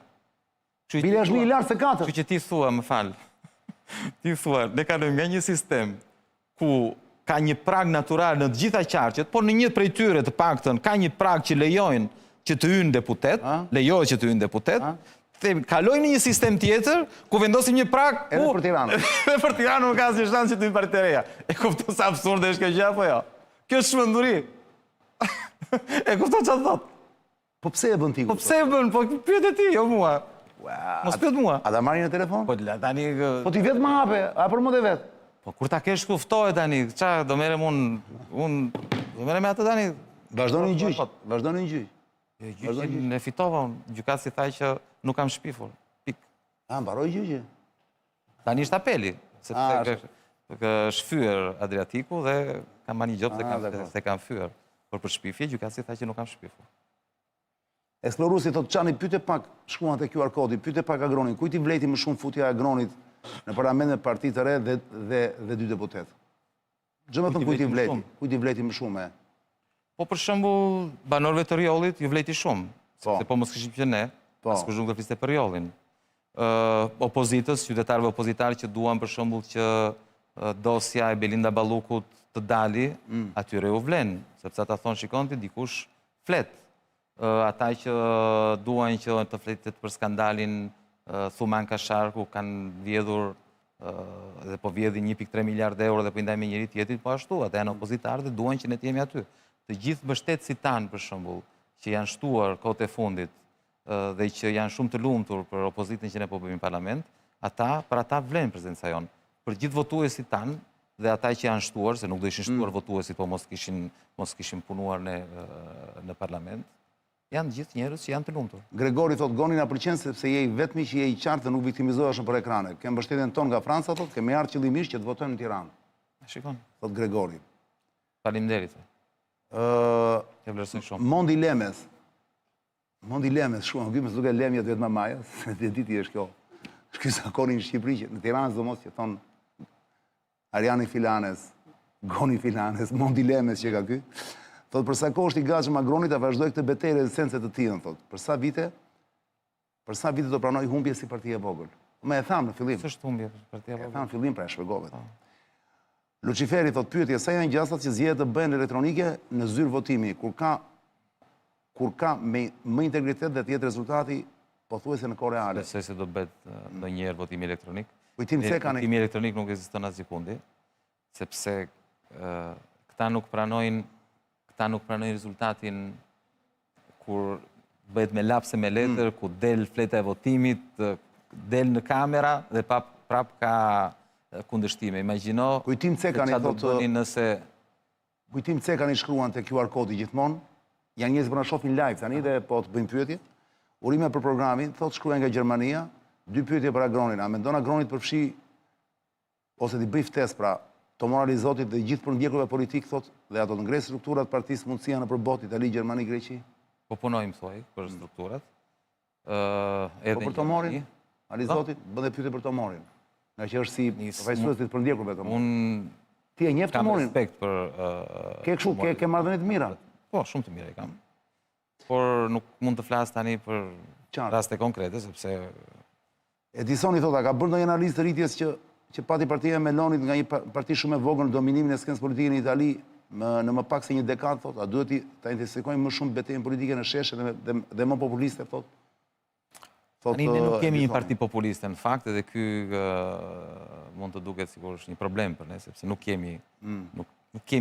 Speaker 1: Bile është më i lartë se 4.
Speaker 2: Kështu që ti thua, më falë, ti thua, ne kalojmë nga një sistem ku ka një prag natural në të gjitha qarqet, por në një prej tyre të paktën ka një prag që lejojnë që të hyjnë deputet, lejohet që të hyjnë deputet, kalojnë në një sistem tjetër ku vendosim një prag
Speaker 1: edhe për Tiranën.
Speaker 2: Edhe për Tiranën nuk ka asnjë shans që të hyjnë partitë e reja. E kupton sa absurde është kjo gjë apo jo? Kjo është shmenduri. E kupton çfarë thot?
Speaker 1: Po pse e bën ti?
Speaker 2: Po pse e bën? Po pyet e ti, jo mua. Mos pyet mua.
Speaker 1: A ta marrin në telefon?
Speaker 2: Po tani
Speaker 1: po ti vetë më hape, a për më dhe vetë?
Speaker 2: Po kur ta kesh kuftohet tani, çfarë do merrem unë do merrem me atë tani.
Speaker 1: Vazhdoni në gjyq. Vazhdoni në gjyq.
Speaker 2: Gjyqin e fitova unë, gjykatësi tha që nuk kam shpifur. Pik.
Speaker 1: Mbaroi gjyqi.
Speaker 2: Tani është apeli, sepse ka shfyer Adriatiku dhe kam marrë një gjop se kam fyer. Por për shpifje, gjykatësi tha që nuk kam shpifur.
Speaker 1: Eksploruesi thotë çani pyete pak, shkruan te QR kodi, pyete pak Agronin, kujt i vleti më shumë futja e Agronit në parlament me parti të re dhe dy deputet. Gjë më thënë kujt i vleti më shumë.
Speaker 2: Po për shembull, banorëve të Rjollit ju vleti shumë, sepse po mos kishim që ne, askush nuk do fliste për Rjollin. Opozitës, qytetarëve opozitarë që duan për shembull që dosja e Belinda Ballukut të dali, atyre u vlen, sepse ata thonë shikonti dikush flet. Ata që duan që të fletet për skandalin Thuman Kasharku kanë vjedhur dhe po vjedhin 1.3 miliard euro dhe po i ndajmë njëri tjetrit, po ashtu, ata janë opozitarë dhe duan që ne të jemi aty. Të gjithë mbështetësit tanë, për shembull, që janë shtuar kohët e fundit dhe që janë shumë të lumtur për opozitën që ne po bëjmë në parlament, për ata vlen prezenca jonë. Për gjithë votuesit tanë dhe ata që janë shtuar, se nuk do ishin shtuar votuesit, po mos kishin punuar në parlament, janë gjithë njerëz që janë të lumtur.
Speaker 1: Gregori thot, Goni na pëlqen sepse je i vetmi që je i qartë dhe nuk viktimizohesh për ekrane. Kem mbështetjen tonë nga Franca, thot, kemi ardhur qëllimisht që të votojmë në Tiranë.
Speaker 2: Shikon.
Speaker 1: Thot Gregori.
Speaker 2: Faleminderit. Të vlerësoj shumë.
Speaker 1: Mondi Lemes, shumë, gjymës duke lemjet vetë më maja, se dhe diti është kjo. Shky zakoni në Shqipëri, që në Tiranë zdo mos që thonë Ariani Filanes, Goni Filanes, Mondi Lemes që ka ky. Thotë, përsa ko është i gatshëm Agroni ta vazhdoj këtë betejë rezistence të tillën, thotë. Përsa vite do pranoj humbje si partia e vogël. Me e thamë në fillim.
Speaker 2: S'është humbje partia e vogël.
Speaker 1: E thamë në fillim, pra e shpjegove. Luciferi thotë, pyetje, sa janë gjasat që zgjedhjet të bëhen elektronike në zyrë votimi, kur ka më integritet dhe të jetë rezultati pothuajse në kohë reale.
Speaker 2: Besoj se do bëhet ndonjëherë votimi elektronik.
Speaker 1: Votimi
Speaker 2: elektronik nuk ekziston as sekundi, sepse këta nuk pranojnë rezultatin kur bëhet me lapse me letër, ku del fleta e votimit, del në kamera dhe prap ka kundërshtime. Imagjino
Speaker 1: çfarë
Speaker 2: do bënin nëse
Speaker 1: Kujtim Cekani shkruan te QR kodi gjithmonë. Janë njerëz që na shohin live tani dhe po të bëjmë pyetje. Urime për programin, thotë shkruan nga Gjermania, 2 pyetje për Agronin. A mendon Agroni të përfshi ose të bëj ftesë pra të moralizotit dhe gjithë përndjekurve politik, thotë, dhe ato të ngresë strukturat partisë mundësia në përbot Itali, Gjermani, Greqi?
Speaker 2: Po punojmë, thoj, për strukturat.
Speaker 1: Po për Tomorin? Alizotit, bënde pyetje për Tomorin. Nga që është si përfaqësues të përndjekurve Tomorin. Ti e njeh Tomorin?
Speaker 2: Kam respekt për...
Speaker 1: Ke marrëdhënie të mira?
Speaker 2: Po, shumë të mira i kam. Por nuk mund të flas tani për raste konkrete, sepse...
Speaker 1: Edisoni thota, ka bërë ndonjë analizë të rritjes që pati partia e Melonit nga një parti shumë e vogël në dominimin e skenës politike në Itali në më pak se një dekadë, thot, a duhet ta intensifikojmë më shumë betejën politike në sheshe dhe më populiste, thot?
Speaker 2: Ne nuk kemi një parti populiste, në fakt, edhe ky mund të duket sikur është një problem për ne, sepse nuk kemi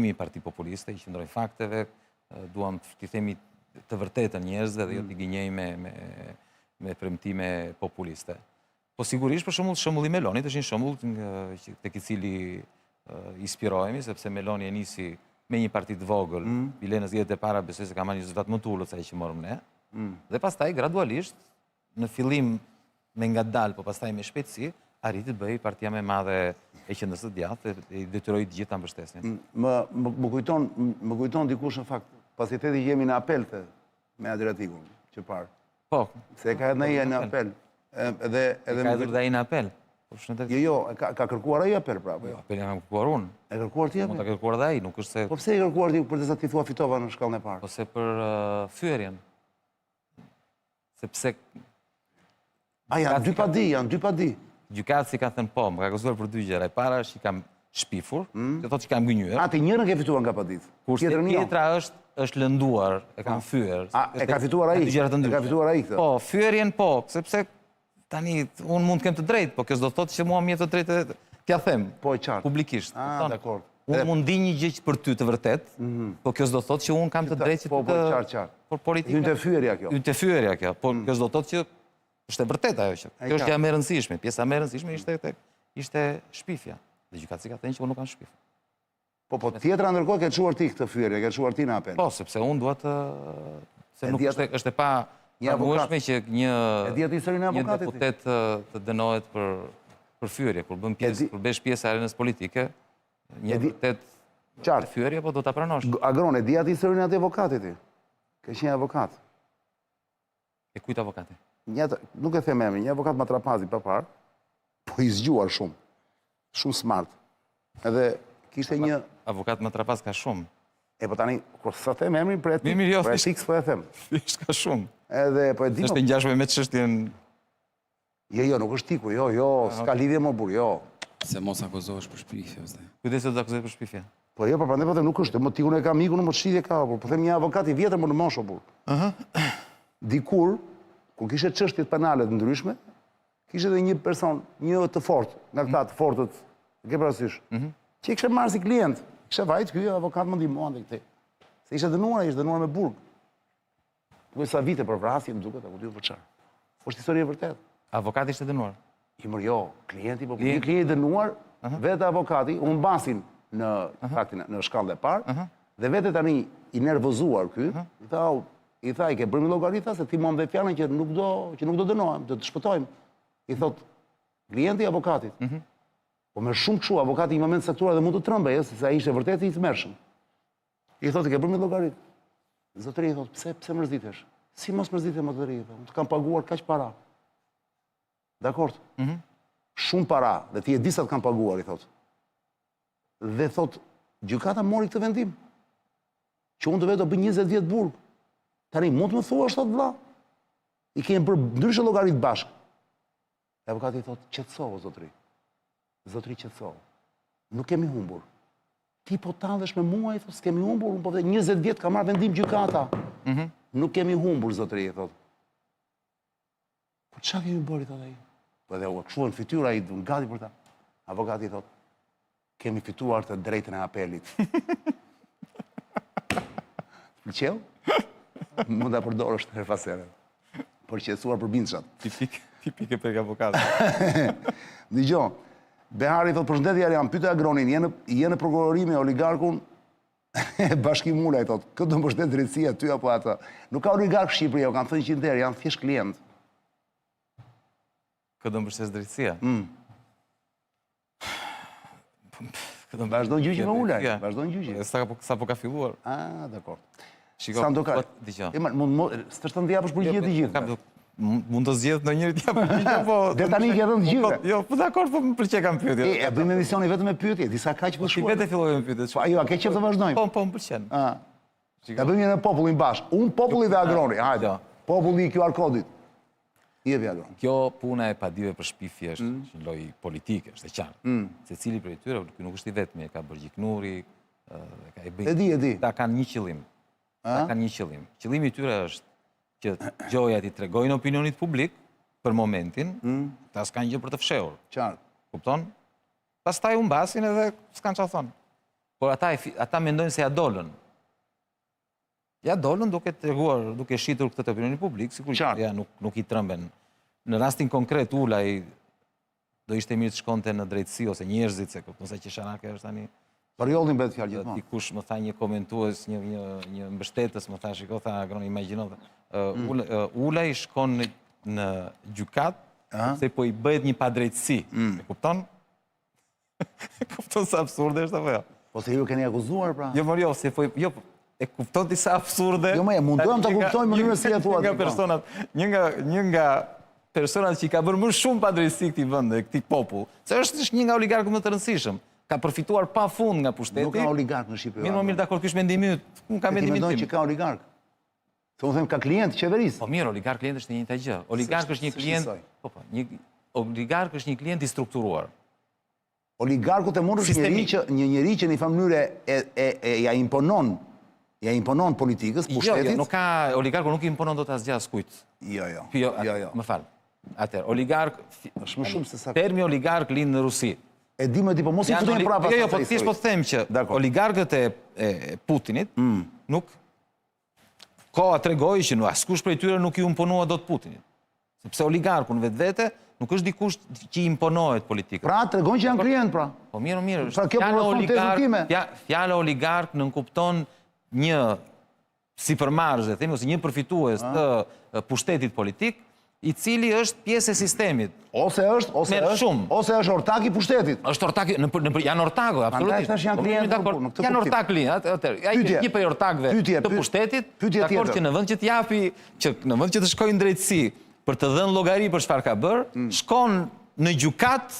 Speaker 2: një parti populiste, i qëndrojmë fakteve, duam të themi të vërtetën njerëzve dhe jo t'i gënjej me premtime populiste. Po sigurisht për shembull i Melonit është një shembull tek i cili inspirohemi, sepse Meloni e nisi me një parti të vogël, bile në zgjedhjet e para besoj se ka marrë një rezultat më të ulët se ai që morëm ne. Dhe pastaj gradualisht në fillim me ngadalë, po pastaj me shpejtësi, arriti të bëj partia më e madhe e Qendrës së Djathtë dhe i detyroi të gjithë ta mbështesin.
Speaker 1: Më kujton dikush në fakt, pasi theti që jemi në apel me Adriatikun, që parë.
Speaker 2: Po.
Speaker 1: Se ka edhe ai në apel.
Speaker 2: Ka edhe ai në apel.
Speaker 1: Jo, ka kërkuar ai apel prapë.
Speaker 2: Jo, apelin kam kërkuar unë.
Speaker 1: E kërkuar ti apel?
Speaker 2: Mund ta kërkuar edhe ai, nuk është se...
Speaker 1: Po pse e kërkuar ti për të ti thua fitova në shkallën e parë?
Speaker 2: Po se për fyerjen. Sepse...
Speaker 1: Janë dy pa di.
Speaker 2: Gjykatësi ka thënë po, më ka akuzuar për 2 gjëra. E para është që kam shpifur, që thotë që kam gënjur.
Speaker 1: Ti njërën ke fituar nga padit.
Speaker 2: Kurse tjetra është lënduar, e kam fyer.
Speaker 1: E ka fituar ai? E ka fituar ai këtë?
Speaker 2: Po, fyerjen po, sepse tani unë mund të kem të drejtë, po kjo s'do thotë që mua më jep të drejtë t'ja them.
Speaker 1: Po e qartë.
Speaker 2: Publikisht.
Speaker 1: Dakor.
Speaker 2: Unë mund di një gjë për ty të vërtet, po kjo s'do thotë që unë kam të drejtë
Speaker 1: Po qartë.
Speaker 2: Por politika.
Speaker 1: Hyn te fyerja kjo.
Speaker 2: Hyn te fyerja kjo, po kjo s'do thotë që është e vërtet ajo që. Kjo është më e rëndësishme. Pjesa më e rëndësishme ishte shpifja. Dhe gjykatësi ka thënë që unë nuk kam shpifur.
Speaker 1: Po tjetra ndërkohë ke çuar ti këtë fyerje, ke çuar ti në apel.
Speaker 2: Po, sepse unë dua të se nuk është e pa pranueshme që një deputet të dënohet për fyerje, kur bësh pjesë e arenës politike, një deputet
Speaker 1: qartë
Speaker 2: fyerje, po do ta pranosh.
Speaker 1: Agron, e di atë historinë atë avokatit ti? Ke qenë avokat?
Speaker 2: E kujt avokati?
Speaker 1: Nuk e them emrin, një avokat Matrapazi pa parë, po i zgjuar shumë smart. Edhe kishte një...
Speaker 2: Avokat Matrapaz ka shumë.
Speaker 1: E po tani, kur sa them emrin për etik,
Speaker 2: Mirë, jo,
Speaker 1: për etik s'po e them.
Speaker 2: Thjesht ka shumë.
Speaker 1: Edhe, po e di
Speaker 2: Është e ngjashme me çështjen.
Speaker 1: Jo, nuk është tiku, jo, s'ka lidhje më burr, jo.
Speaker 3: Se mos akuzohesh për shpifje, vëzde.
Speaker 2: Kujdes se do të akuzohet për shpifje.
Speaker 1: Po jo, prandaj po them nuk është, më tikun e ka miku, më shitje ka, po them një avokat i vjetër më në moshë burr. Dikur, kur kishte çështjet penale të ndryshme, kishte edhe një person, një të fortë, nga këta të fortët, e ke parasysh, që i kishte marrë si klient. Kishte vajt ky avokat më ndihmuan te këtej. Se ishte dënuar me burg. Ku sa vite për vrasje më duket, apo dy për çfarë. Po është histori e vërtetë.
Speaker 2: Avokati ishte dënuar.
Speaker 1: Jo, klienti, po një klient dënuar, vetë avokati, u mbasin në faktin në shkallën e parë, dhe vetë tani i nervozuar ky, i tha i ke bërë llogaritha se ti më dhe fjalën që nuk do dënohem, do të shpëtojmë. I thot klienti avokatit. Po me shumë kështu, avokati i moment saktuar dhe mund të trembej, se ai ishte vërtet i tmerrshëm. I thot i ke bërë llogarit. Zotëri i thot, pse mërzitesh? Si mos mërzitem zotëri, unë të kam paguar kaq para. Dakord? Shumë para, dhe ti e di sa të kam paguar, i thot. Dhe thot, gjykata mori këtë vendim. Që unë të vetë do bëj 20 vjet burg. Tani mund të më thuash thot vlla? I kemi bërë ndryshe llogarit bashkë. Avokati i thot, qetësohu zotëri. Zotëri qetësohu. Nuk kemi humbur. Ti po tallesh me mua, i thot, s'kemi humbur, unë po dhe 20 vjet ka marrë vendim gjykata. Nuk kemi humbur, zotëri, i thot. Po çfarë kemi bërë, i thot ai? Po edhe u këshuan fytyra i gati për ta. Avokati i thot, kemi fituar të drejtën e apelit. Pëlqeu? Mund ta përdorësh her pas here. Për qetësuar për bindshat.
Speaker 2: Tipike për avokatin.
Speaker 1: Dgjoj. Behari thot, përshëndetje Arian, pyetja Agronin, je në prokurori me oligarkun Bashkim Mulaj, thot, këtë do mbështet drejtësia ty apo ata. Nuk ka oligark Shqipëria, o kanë thënë qindër, janë thjesht klient.
Speaker 2: Këtë do mbështet drejtësia.
Speaker 1: Vazhdon gjyqi me Ulaj, vazhdon gjyqi.
Speaker 2: Sa po ka filluar.
Speaker 1: Dakord.
Speaker 2: Shiko,
Speaker 1: Sandokan.
Speaker 2: dëgjoj.
Speaker 1: S'të të japësh përgjigje të gjitha.
Speaker 2: Mund të zgjedh ndonjëri të japë përgjigje, po.
Speaker 1: Dhe tani ke dhënë të gjitha.
Speaker 2: Jo, po dakord, po më pëlqej kam pyetje.
Speaker 1: E bëjmë emisioni vetëm me pyetje, disa kaq po
Speaker 2: Ti
Speaker 1: shkruaj.
Speaker 2: vetë filloj me pyetje.
Speaker 1: Po ajo, a ke qef të vazhdojmë?
Speaker 2: Po, më pëlqen.
Speaker 1: Ta bëjmë një popullin bashkë. Unë populli dhe Agroni, hajde. Populli i QR kodit. Jepi Agron.
Speaker 2: Kjo puna e padive për shpifje është një lloj politike, është e qartë. Secili prej tyre, ky nuk është i vetmi, ka Bërgjiknuri, ka e bëj.
Speaker 1: E di.
Speaker 2: Ta kanë një qëllim. Qëllimi i tyre është që gjoja ti tregojnë opinionit publik për momentin, ta s'kanë gjë për të fshehur.
Speaker 1: Qartë.
Speaker 2: Kupton? Pastaj u mbasin edhe s'kan çfarë thon. Por ata mendojnë se ja dolën. Ja dolën duke treguar, duke shitur këtë opinionit publik, sigurisht ja nuk i trëmben. Në rastin konkret Ulaj do ishte mirë të shkonte në drejtësi ose njerëzit, se kupton se qesharake është tani.
Speaker 1: Për jollin bëhet fjalë gjithmonë.
Speaker 2: Dikush më tha, një komentues, një mbështetës më tha, shiko, tha Agroni, imagjino, Ulaj shkon në gjykat, se po i bëhet një padrejtësi. E kupton? Kupton sa absurde është apo jo?
Speaker 1: Po se ju keni akuzuar pra.
Speaker 2: Jo, jo, se po e kupton disa absurde.
Speaker 1: Jo, më munduam ta kuptojmë mënyrën se ja thua.
Speaker 2: Një nga personat që i ka bërë më shumë padrejtësi këtij vendi, këtij popull, se është një nga oligarkët më të rëndësishëm. Ka përfituar pa fund nga pushteti.
Speaker 1: Nuk ka oligark në Shqipëri.
Speaker 2: Mirë, dakord, ky është mendimi yt. Unë kam mendimin tim.
Speaker 1: Mendoj që ka oligark. Se unë them ka klient qeverisë.
Speaker 2: Po mirë, oligark klient është një njëjta gjë. Oligark është një klient. Oligark është një klient i strukturuar.
Speaker 1: Oligarku të mund është një njeri që në një mënyrë ja imponon politikës, pushtetit.
Speaker 2: Jo, nuk ka oligarku nuk i imponon dot asgjë askujt.
Speaker 1: Jo.
Speaker 2: Më fal. Atëherë, oligark
Speaker 1: është më shumë se sa.
Speaker 2: Termi oligark lind në Rusi.
Speaker 1: E di më di, po mos i futem prapa.
Speaker 2: Jo, po thjesht po them që oligarkët e Putinit nuk koha tregoi që askush prej tyre nuk i imponua dot Putinit. Sepse oligarku në vetvete nuk është dikush që i imponohet politikës.
Speaker 1: Pra tregojnë që janë klient pra.
Speaker 2: Po mirë, fjala oligark nënkupton një sipërmarrëz, themi, ose një përfitues të pushtetit politik, i cili është pjesë e sistemit.
Speaker 1: Ose është ortak i pushtetit.
Speaker 2: Është ortak, janë ortakë, absolutisht. Janë ortak linë, një prej ortakëve të pushtetit, dakord që në vend që t'japi, që në vend që të shkojnë drejtësi për të dhënë llogari për çfarë ka bërë, shkon në gjykat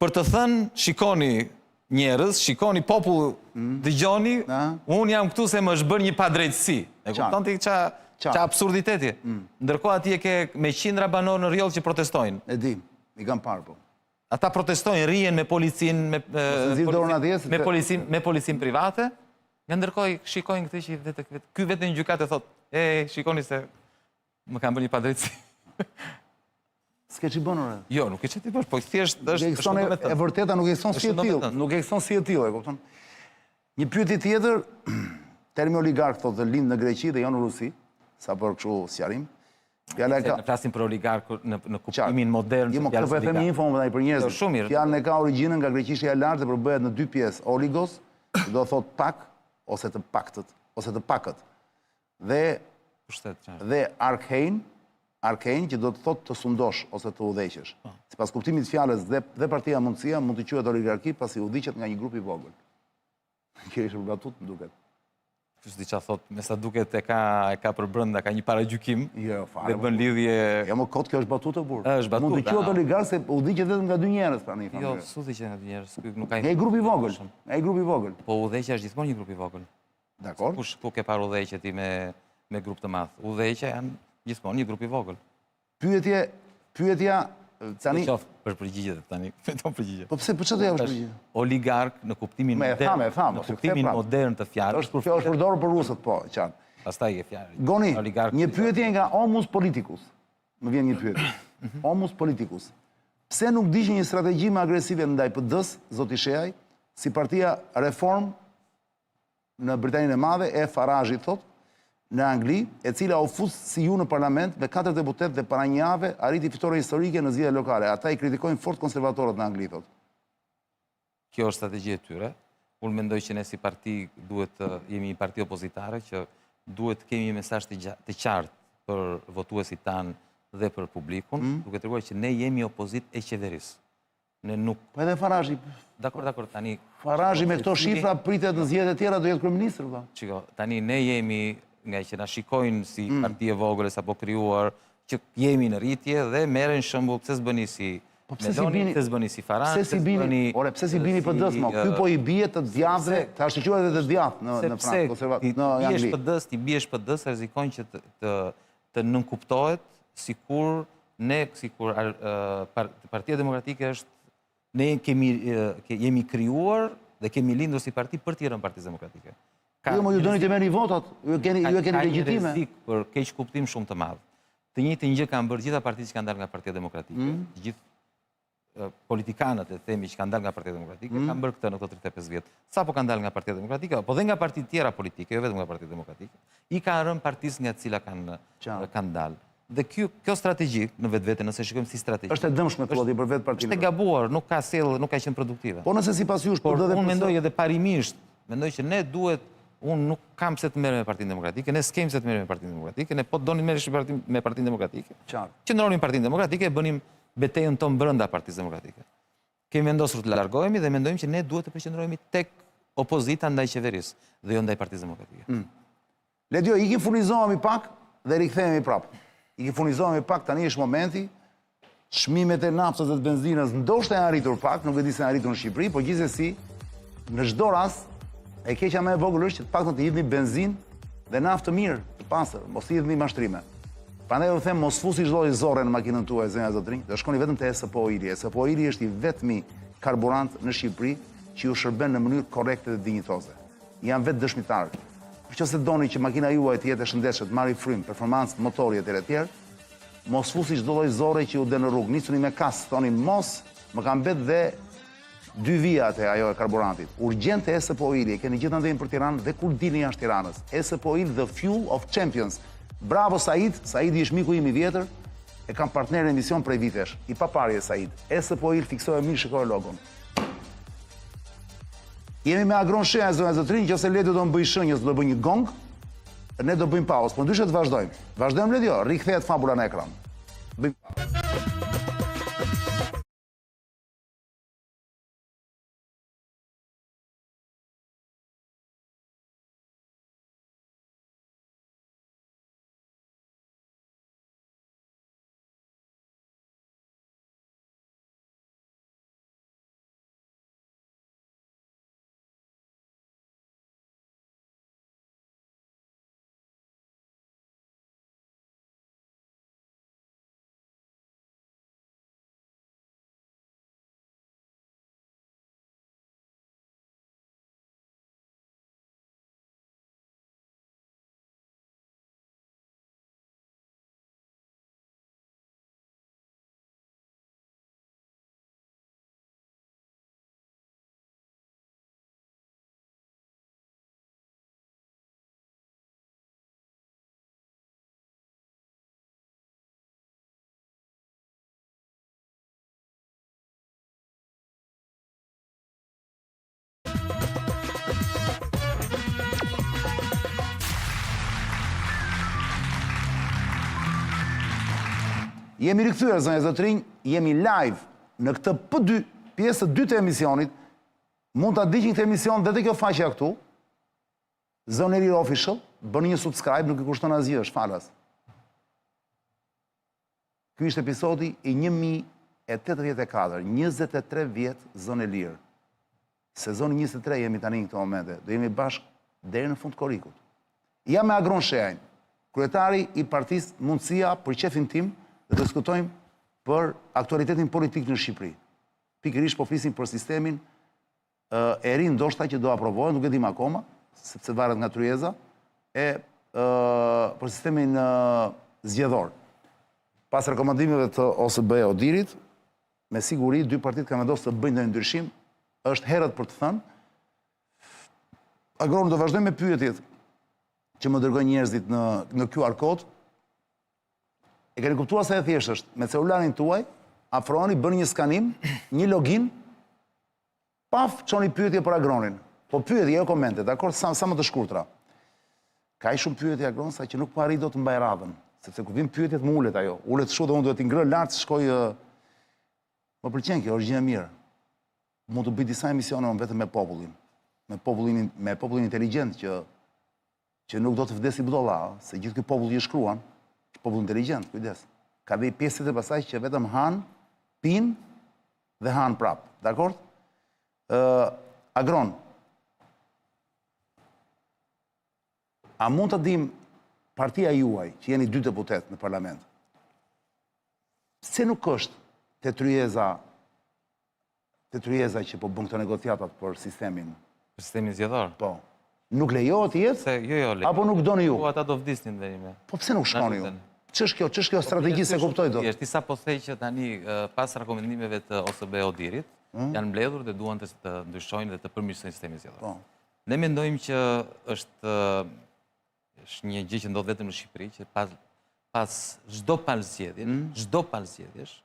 Speaker 2: për të thënë, shikoni, njerëz, shikoni popull, dëgjoni, unë jam këtu se më është bërë një padrejtësi. E kupton ti qa absurditeti? Ndërkohë atje ke me qindra banorë në rjollë që protestojnë.
Speaker 1: E di, i kam parë po.
Speaker 2: Ata protestojnë, rijen me policin private, nga ndërkohë shikojnë këtë që ky vetë në gjykatë e thotë, shikoni se më kam bërë një padrejtësi.
Speaker 1: S'ke që bënë, ore?
Speaker 2: Jo, nuk e që ti bësh, po thjesht është
Speaker 1: e vërteta nuk e këson si e tillë. Nuk e këson si e tillë, e kupton? Një pyetje tjetër, termi oligark thotë lind në Greqi dhe jo në Rusi, sa për kështu sqarim.
Speaker 2: Ne flasim për oligark në kuptimin modern
Speaker 1: të fjalës oligark. Themi info më për njerëzit. Fjalën e ka origjinën nga greqishtja e lartë dhe përbëhet në dy pjesë, oligos, që do thot pak ose të paktët, ose të pakët. Dhe arkein, që do të thot të sundosh ose të udhëheqësh. Sipas kuptimit të fjalës dhe Partia Mundësia mund të quhet oligarki pasi udhëhiqet nga një grup i vogël. Kjo është përbatut, më duket.
Speaker 2: Kështë di qa thot, me sa duket e ka për brënda, ka një paragjykim, dhe bën lidhje...
Speaker 1: Ja, më kotë kjo është batut e burë.
Speaker 2: është batut,
Speaker 1: mund të quhet oligark se udhëhiqet vetëm nga dy njerëz, pra një familje.
Speaker 2: Jo, s'udhëhiqet nga dy njerëz, nuk ka...
Speaker 1: Nga i grup i vogël, nga i grup i vogël.
Speaker 2: Po udhëheqja është gjithmonë një grup i vogël.
Speaker 1: Dakor.
Speaker 2: Ku ke parë udhëheqje ti me grup të madh? Udhëheqja janë gjithmonë një grup i vogël.
Speaker 1: Pyetja tani...
Speaker 2: Për përgjigjet tani, fiton përgjigje.
Speaker 1: Po pse, për çfarë do japësh përgjigje?
Speaker 2: Oligark në kuptimin modern. Në kuptimin modern të fjalës.
Speaker 1: Kjo është përdorur për rusët, po, qartë.
Speaker 2: Pastaj e fjalë.
Speaker 1: Goni, një pyetje nga Homus Politicus. Më vjen një pyetje. Homus Politicus. Pse nuk diqë një strategji më agresive ndaj PD-s, zoti Shehaj, si partia Reform në Britaninë e Madhe e Farage thot, në Angli, e cila u fus si ju në parlament me 4 deputet dhe para një jave arriti fitore historike në zgjedhjet lokale. Ata i kritikojnë fort konservatorët në Angli, thot.
Speaker 2: Kjo është strategji e tyre. Unë mendoj që ne si parti jemi një parti opozitare që duhet kemi një mesazh të qartë për votuesit tanë dhe për publikun, duke treguar që ne jemi opozit e qeverisë. Ne nuk...
Speaker 1: Po edhe Farage.
Speaker 2: Dakor, tani...
Speaker 1: Farage me këto shifra pritet në zgjedhjet e tjera do jetë kryeministër, po.
Speaker 2: Çiko, tani ne jemi nga që na shikojnë si parti e vogël apo krijuar, që jemi në rritje dhe merren shembull pse s'bëni si Meloni, pse s'bëni si Farage,
Speaker 1: pse si bini PD-s më? Ky po i bie të djathtëve, ta shqyrtuar edhe të djathtë në Francë, në Angli.
Speaker 2: Ti biesh PD-s, rrezikon që të nënkuptohet sikur Partia Demokratike është ne jemi krijuar dhe kemi lindur si parti për të rënë Partisë Demokratike.
Speaker 1: Jo, më ju doni të merrni votat, ju e keni legjitime.
Speaker 2: Ka një rrezik për keq kuptim shumë të madh. Të njëjtin gjë kanë bërë gjitha partitë që kanë dalë nga Partia Demokratike. Gjithë politikanët e themi që kanë dalë nga Partia Demokratike kanë bërë këtë në këto 35 vjet. Sapo kanë dalë nga Partia Demokratike, po dhe nga partitë tjera politike, jo vetëm nga Partia Demokratike, i kanë rënë partisë nga të cila kanë dalë. Dhe kjo strategji në vetvete, nëse shikojmë si strategji,
Speaker 1: është e dëmshme thotë për vetë partinë.
Speaker 2: Është e gabuar, nuk ka qenë produktive.
Speaker 1: Po nëse sipas jush,
Speaker 2: por unë mendoj edhe parimisht, mendoj që ne duhet, unë nuk kam pse të merrem me Partinë Demokratike, ne s'kemi pse të merrem me Partinë Demokratike, ne po donim merresh me Partinë Demokratike. Qëndronim Partinë Demokratike, bënim betejën tonë brenda Partisë Demokratike. Kemi vendosur të largohemi dhe mendojmë që ne duhet të përqendrohemi tek opozita ndaj qeverisë dhe jo ndaj Partisë Demokratike.
Speaker 1: Ledio, ikim furnizohemi pak dhe rikthehemi prapë. Ikim furnizohemi pak, tani është momenti. Çmimet e naftës dhe të benzinës ndoshta janë arritur pak, nuk e di se janë arritur në Shqipëri, por gjithsesi në çdo rast e keqja më e vogël është që të paktën të hidhni benzinë dhe naftë të mirë, të pastër, mos i hidhni mashtrime. Prandaj do them mos fusi çdo lloj zorre në makinën tuaj, zënja zotrinj, dhe shkoni vetëm te SPO Ili. SPO Ili është i vetmi karburant në Shqipëri që ju shërben në mënyrë korrekte dhe dinjitoze. Janë vetë dëshmitarë. Nëse doni që makina juaj të jetë e shëndetshme, të marrë frym, performancë motori etj, mos fusi çdo lloj zorre që ju den në rrugë. Nisuni me kas, thoni mos, më kanë mbet dhe 2 vijat e ajo e karburantit. Urgjent e SPO Ili, e keni gjithandej për Tiranë dhe kur dilni jashtë Tiranës. SPO Ili, the fuel of champions. Bravo Said, Saidi është miku im i vjetër, e kam partner në emision prej vitesh. I paparje Said. SPO Ili fiksoje mirë, shikoj logon. Jemi me Agron Sheha, zonë e zotrinj, që ose Ledio do më bëj shënjës, do bëj një gong, ne do bëjmë pauzë, po ndryshe të vazhdojmë. Vazhdojmë Ledio, rikthehet fabula në ekran. Bëjmë pauzë. Jemi rikthyer, zonja Zotrinj, jemi live në këtë P2, pjesë të dytë të emisionit. Mund ta ndiqni këtë emision dhe te kjo faqja këtu. Zonë e Lirë Official, bëni një subscribe, nuk i kushton asgjë, është falas. Ky ishte episodi i 1084, 23 vjet Zonë e Lirë. Sezoni 23 jemi tani në këto momente, do jemi bashkë deri në fund korikut. Jam me Agron Shehajn, kryetari i partisë Mundësia për qefin tim, dhe të diskutojmë për aktualitetin politik në Shqipëri. Pikërisht po flisim për sistemin e ri ndoshta që do aprovohet, nuk e dim akoma, sepse varet nga tryeza, për sistemin zgjedhor. Pas rekomandimeve të OSB-e Odirit, me siguri dy partit kanë vendosur të bëjnë ndonjë ndryshim, është herët për të thënë. Agron, do vazhdojmë me pyetjet që më dërgojnë njerëzit në QR kod. E keni kuptuar se e thjesht është, me celularin tuaj, afroni, bëni një skanim, një login, paf, çoni pyetje për Agronin. Po pyetje, jo komente, dakor, sa më të shkurtra. Ka i shumë pyetje Agron, sa që nuk po arrit do të mbaj radhën, sepse kur vin pyetjet më ulet ajo. Ulet shumë dhe unë duhet t'i ngrë lart, shkoj më pëlqen kjo, është gjë e mirë. Mund të bëj disa emisione vetëm me popullin. Me popullin inteligjent që nuk do të vdesi budolla, se gjithë ky popull i shkruan, është popull inteligjent, kujdes. Ka dhe i pjesët e pasaj që vetëm han, pin dhe han prap. Dakord? Agron, a mund të dim partia juaj, që jeni 2 deputet në parlament, pse nuk është te tryeza që po bën këto negociatat për sistemin?
Speaker 2: Për sistemin zgjedhor?
Speaker 1: Po. Nuk lejohet të jetë?
Speaker 2: Se, jo, lejohet.
Speaker 1: Apo nuk doni ju?
Speaker 2: Po, ata do vdisnin dhe ime.
Speaker 1: Po pse nuk shkoni ju? Ç'është kjo strategji se kuptoj dot?
Speaker 2: Ti sa po thej që tani pas rekomandimeve të OSB Odirit, janë mbledhur dhe duan të ndryshojnë dhe të përmirësojnë sistemin zgjedhor. Ne mendojmë që është një gjë që ndodh vetëm në Shqipëri, që pas çdo palëzgjedhjesh,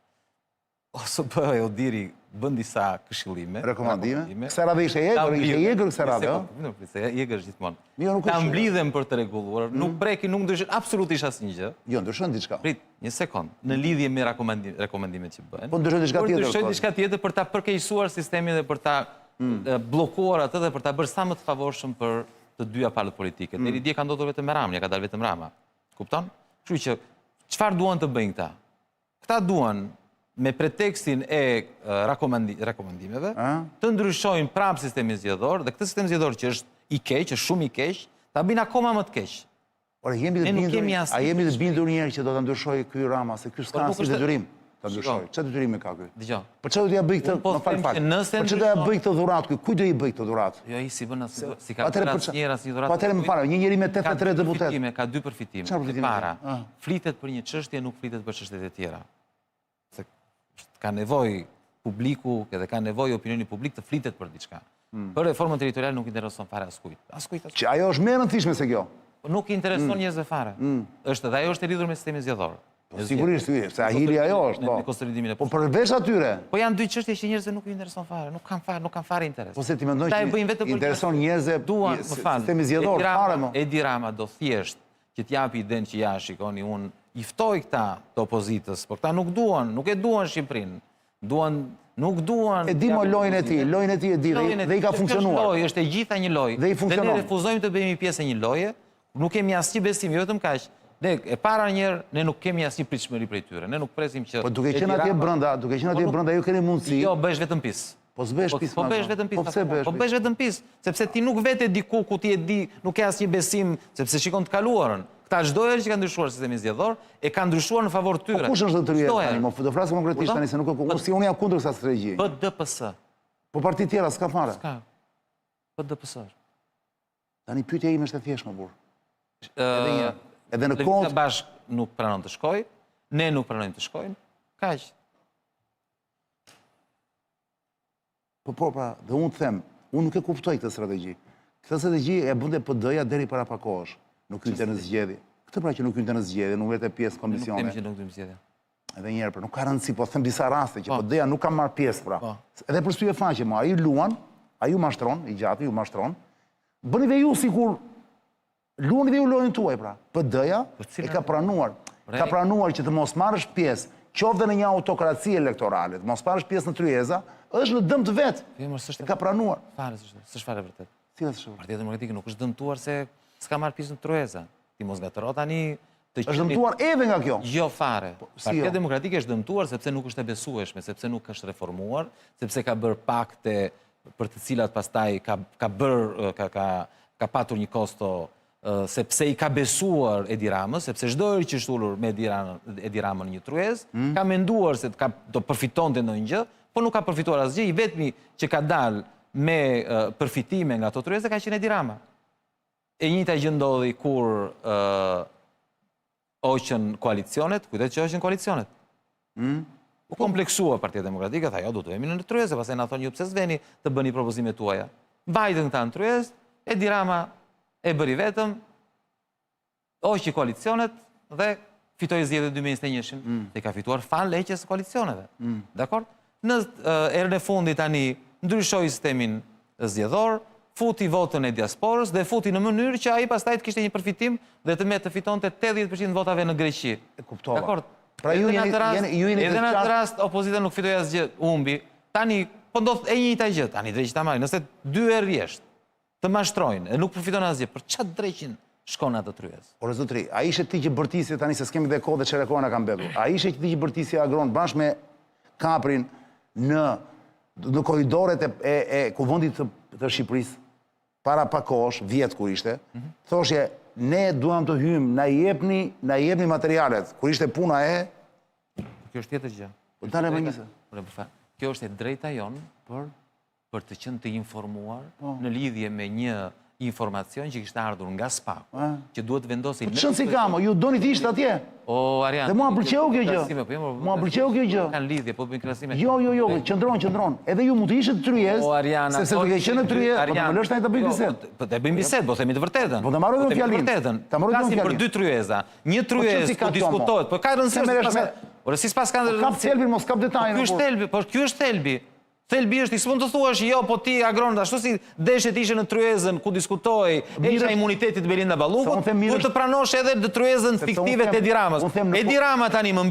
Speaker 2: OSB Odiri bën disa këshillime,
Speaker 1: rekomandime. Kësa radhe ishte jegër kësa radhe, o?
Speaker 2: Jegër gjithmonë. Ta mblidhem për të rregulluar, nuk prekin, nuk ndryshon absolutisht asnjë gjë.
Speaker 1: Jo, ndryshon diçka.
Speaker 2: Prit, një sekond, në lidhje me rekomandimet që bëhen.
Speaker 1: Po ndryshon diçka tjetër.
Speaker 2: Ndryshon diçka tjetër për ta përkeqësuar sistemin dhe për ta bllokuar atë dhe për ta bërë sa më të favorshëm për të dyja palët politike. Deri dje ka ndodhur vetëm Rama, ka dalë vetëm Rama. Kupton? Kështu që çfarë duan të bëjnë këta? Këta duan me pretekstin e rekomandimeve, të ndryshojnë prapë sistemin zgjedhor, dhe këtë sistem zgjedhor që është i keq, është shumë i keq, ta bëjnë akoma më të keq.
Speaker 1: Ore, a jemi të bindur njerë që do të ndryshoj ky Rama, se ky s'ka asnjë detyrim ta ndryshoj. Çfarë detyrimi ka ky?
Speaker 2: Dgjoj.
Speaker 1: Po çfarë do t'ja bëj këtë? Më fal fal. Po çfarë do t'ja bëj këtë dhuratë ky? Kujt do i bëj këtë dhuratë?
Speaker 2: Jo, ai si bën asnjë, si ka asnjëra si dhuratë.
Speaker 1: Po atëherë më fal, një njeri me 83 deputet.
Speaker 2: Ka 2 përfitime. Para, flitet për një çështje, nuk flitet për çështjet e tjera. Ka nevojë publiku edhe ka nevojë opinioni publik të flitet për diçka. Për reformën territoriale nuk intereson fare askujt.
Speaker 1: Që ajo është më e rëndësishme se kjo.
Speaker 2: Nuk intereson njerëzve fare. Është dhe ajo është e lidhur me sistemin zgjedhor.
Speaker 1: Sigurisht, se ahili ajo është, po. Po përveç atyre.
Speaker 2: Po janë 2 çështje që njerëzve nuk i intereson fare, nuk kanë fare interes.
Speaker 1: Po se ti mendon që intereson njerëzve sistemi zgjedhor fare më.
Speaker 2: Edi Rama do thjesht që t'japi idenë që ja shikoni unë i ftoj këta të opozitës, por këta nuk e duan Shqipërinë. Nuk duan...
Speaker 1: E di më lojnë e ti e di dhe i ka funksionuar.
Speaker 2: Lojë, është e gjitha një lojë.
Speaker 1: Dhe i funksionon.
Speaker 2: Dhe ne refuzojmë të bëjmë pjesë e një loje, nuk kemi asnjë besim, jo vetëm kaq. Ne e para njerë, ne nuk kemi asnjë pritshmëri prej tyre. Ne nuk presim që...
Speaker 1: Po duke qenë atje brenda, ju keni mundësi...
Speaker 2: Jo, bëhesh vetëm pis.
Speaker 1: Po s'bëhesh pis.
Speaker 2: Po bëhesh vetëm pis.
Speaker 1: Po pse bëhesh pis?
Speaker 2: Po bëhesh vetëm pis, sepse ti nuk vete diku ku ti e di, nuk ke asnjë besim, sepse shikon të kaluarën. Këta çdo herë që kanë ndryshuar sistemin zgjedhor, e kanë ndryshuar në favor tyre.
Speaker 1: Po kush është zotëria tani? Do flas konkretisht tani se nuk e si unë jam kundër kësaj strategji.
Speaker 2: PDPS.
Speaker 1: Po parti tjera s'ka fare.
Speaker 2: S'ka. PDPS.
Speaker 1: Tani pyetja ime është e thjeshtë, më burr. Edhe në
Speaker 2: kohë bashk nuk pranon të shkojë, ne nuk pranojmë të shkojmë. Kaq.
Speaker 1: Po pra, dhe unë them, unë nuk e kuptoj këtë strategji. Këtë strategji e bënte PD-ja deri para pak kohësh. Nuk hynte në zgjedhje. Këtë pra që nuk hynte në zgjedhje, nuk vete pjesë komisione.
Speaker 2: Nuk them që nuk hynte në zgjedhje.
Speaker 1: Edhe një herë, nuk ka rëndësi, po them disa raste që PD-ja nuk ka marrë pjesë pra. Edhe për shtyje faqe, ai luan, ai ju mashtron, i gjapi ju mashtron. Bëni dhe ju sikur luani dhe ju lojën tuaj pra. PD-ja e ka pranuar. Ka pranuar që të mos marrësh pjesë, qoftë në një autokraci elektorale, mos parësh pjesë në tryeza, është në dëm të vetë. E ka pranuar.
Speaker 2: S'është fare vërtet.
Speaker 1: Cilat është?
Speaker 2: Partia Demokratike nuk është dëmtuar se s'ka marrë pjesë në tryeza. Ti mos gatëro tani
Speaker 1: është dëmtuar edhe nga kjo.
Speaker 2: Jo fare. Partia Demokratike është dëmtuar sepse nuk është e besueshme, sepse nuk është reformuar, sepse ka bërë pakte për të cilat pastaj ka patur një kosto, sepse i ka besuar Edi Ramës, sepse çdo herë që është ulur me Edi Ramën në një tryezë, ka menduar se do përfitonte ndonjë gjë, po nuk ka përfituar asgjë. I vetmi që ka dalë me përfitime nga ato tryezë ka qenë Edi Rama. E njëjta gjë ndodhi kur hoqën koalicionet, kujtet që hoqën koalicionet. U kompleksua Partia Demokratike, tha jo, du të vemi në tryezë, pastaj na thonë ju pse s'veni të bëni propozimet tuaja. Mbajtën këta në tryezë, Edi Rama e bëri vetëm, hoqi koalicionet dhe fitoi zgjedhjet 2021-shin, dhe ka fituar fan leqjes së koalicioneve. Dakor? Në erën e fundit tani ndryshoi sistemin zgjedhor, futi votën e diasporës dhe futi në mënyrë që ai pastaj të kishte një përfitim dhe të fitonte 80% votave në Greqi.
Speaker 1: E kuptova.
Speaker 2: Dakor?
Speaker 1: Pra ju jeni
Speaker 2: edhe në atë rast opozita nuk fitoi asgjë, humbi. Tani po ndodh e njëjta gjë, tani drejt ta marrin. Nëse dy herë rresht të mashtrojnë e nuk përfiton asgjë, për çfarë drejqin shkon atë tryezë?
Speaker 1: Por zotri, a ishe ti që bërtisje tani se s'kemi dhe kohë dhe çere kohë na ka mbetur. A ishe ti që bërtisje agron bashkë me Kaprin në korridoret e kuvendit të Shqipërisë para pak kohësh, vjet kur ishte, thoshje ne duam të hyjmë, na jepni materialet, kur ishte puna e...
Speaker 2: Kjo është tjetër gjë.
Speaker 1: Po tani më njëse.
Speaker 2: Kjo është e drejta jonë për të qenë të informuar në lidhje me një informacion që kishte ardhur nga SPAK-u, që duhet vendosi...
Speaker 1: Po çon si kamo, ju doni të ishte atje?
Speaker 2: O, Arian...
Speaker 1: Dhe mua pëlqeu kjo gjë. Mua pëlqeu kjo gjë.
Speaker 2: Kanë lidhje, po bëjnë krahasime.
Speaker 1: Jo, qëndron. Edhe ju mund të ishte në tryezë.
Speaker 2: O, Ariana...
Speaker 1: Sepse duke qenë në tryezë, po të më lësh tani të bëj bisedë.
Speaker 2: Po të bëjmë bisedë, po themi të vërtetën.
Speaker 1: Po të marrë dhe fjalinë.
Speaker 2: Flasim për dy tryeza. Një tryezë ku diskutohet, po ka rëndësi. Ore si s'pas kanë
Speaker 1: kap thelbi, mos kap detajin.
Speaker 2: Ky është thelbi. Thelbi është, i s'mund të thuash, jo, po ti agron, ashtu si deshet ishe në tryezën ku diskutoi heqja imunitetit Belinda Ballukut, ku të pranosh edhe në tryezën fiktive të Edi Ramës. Edi Rama tani na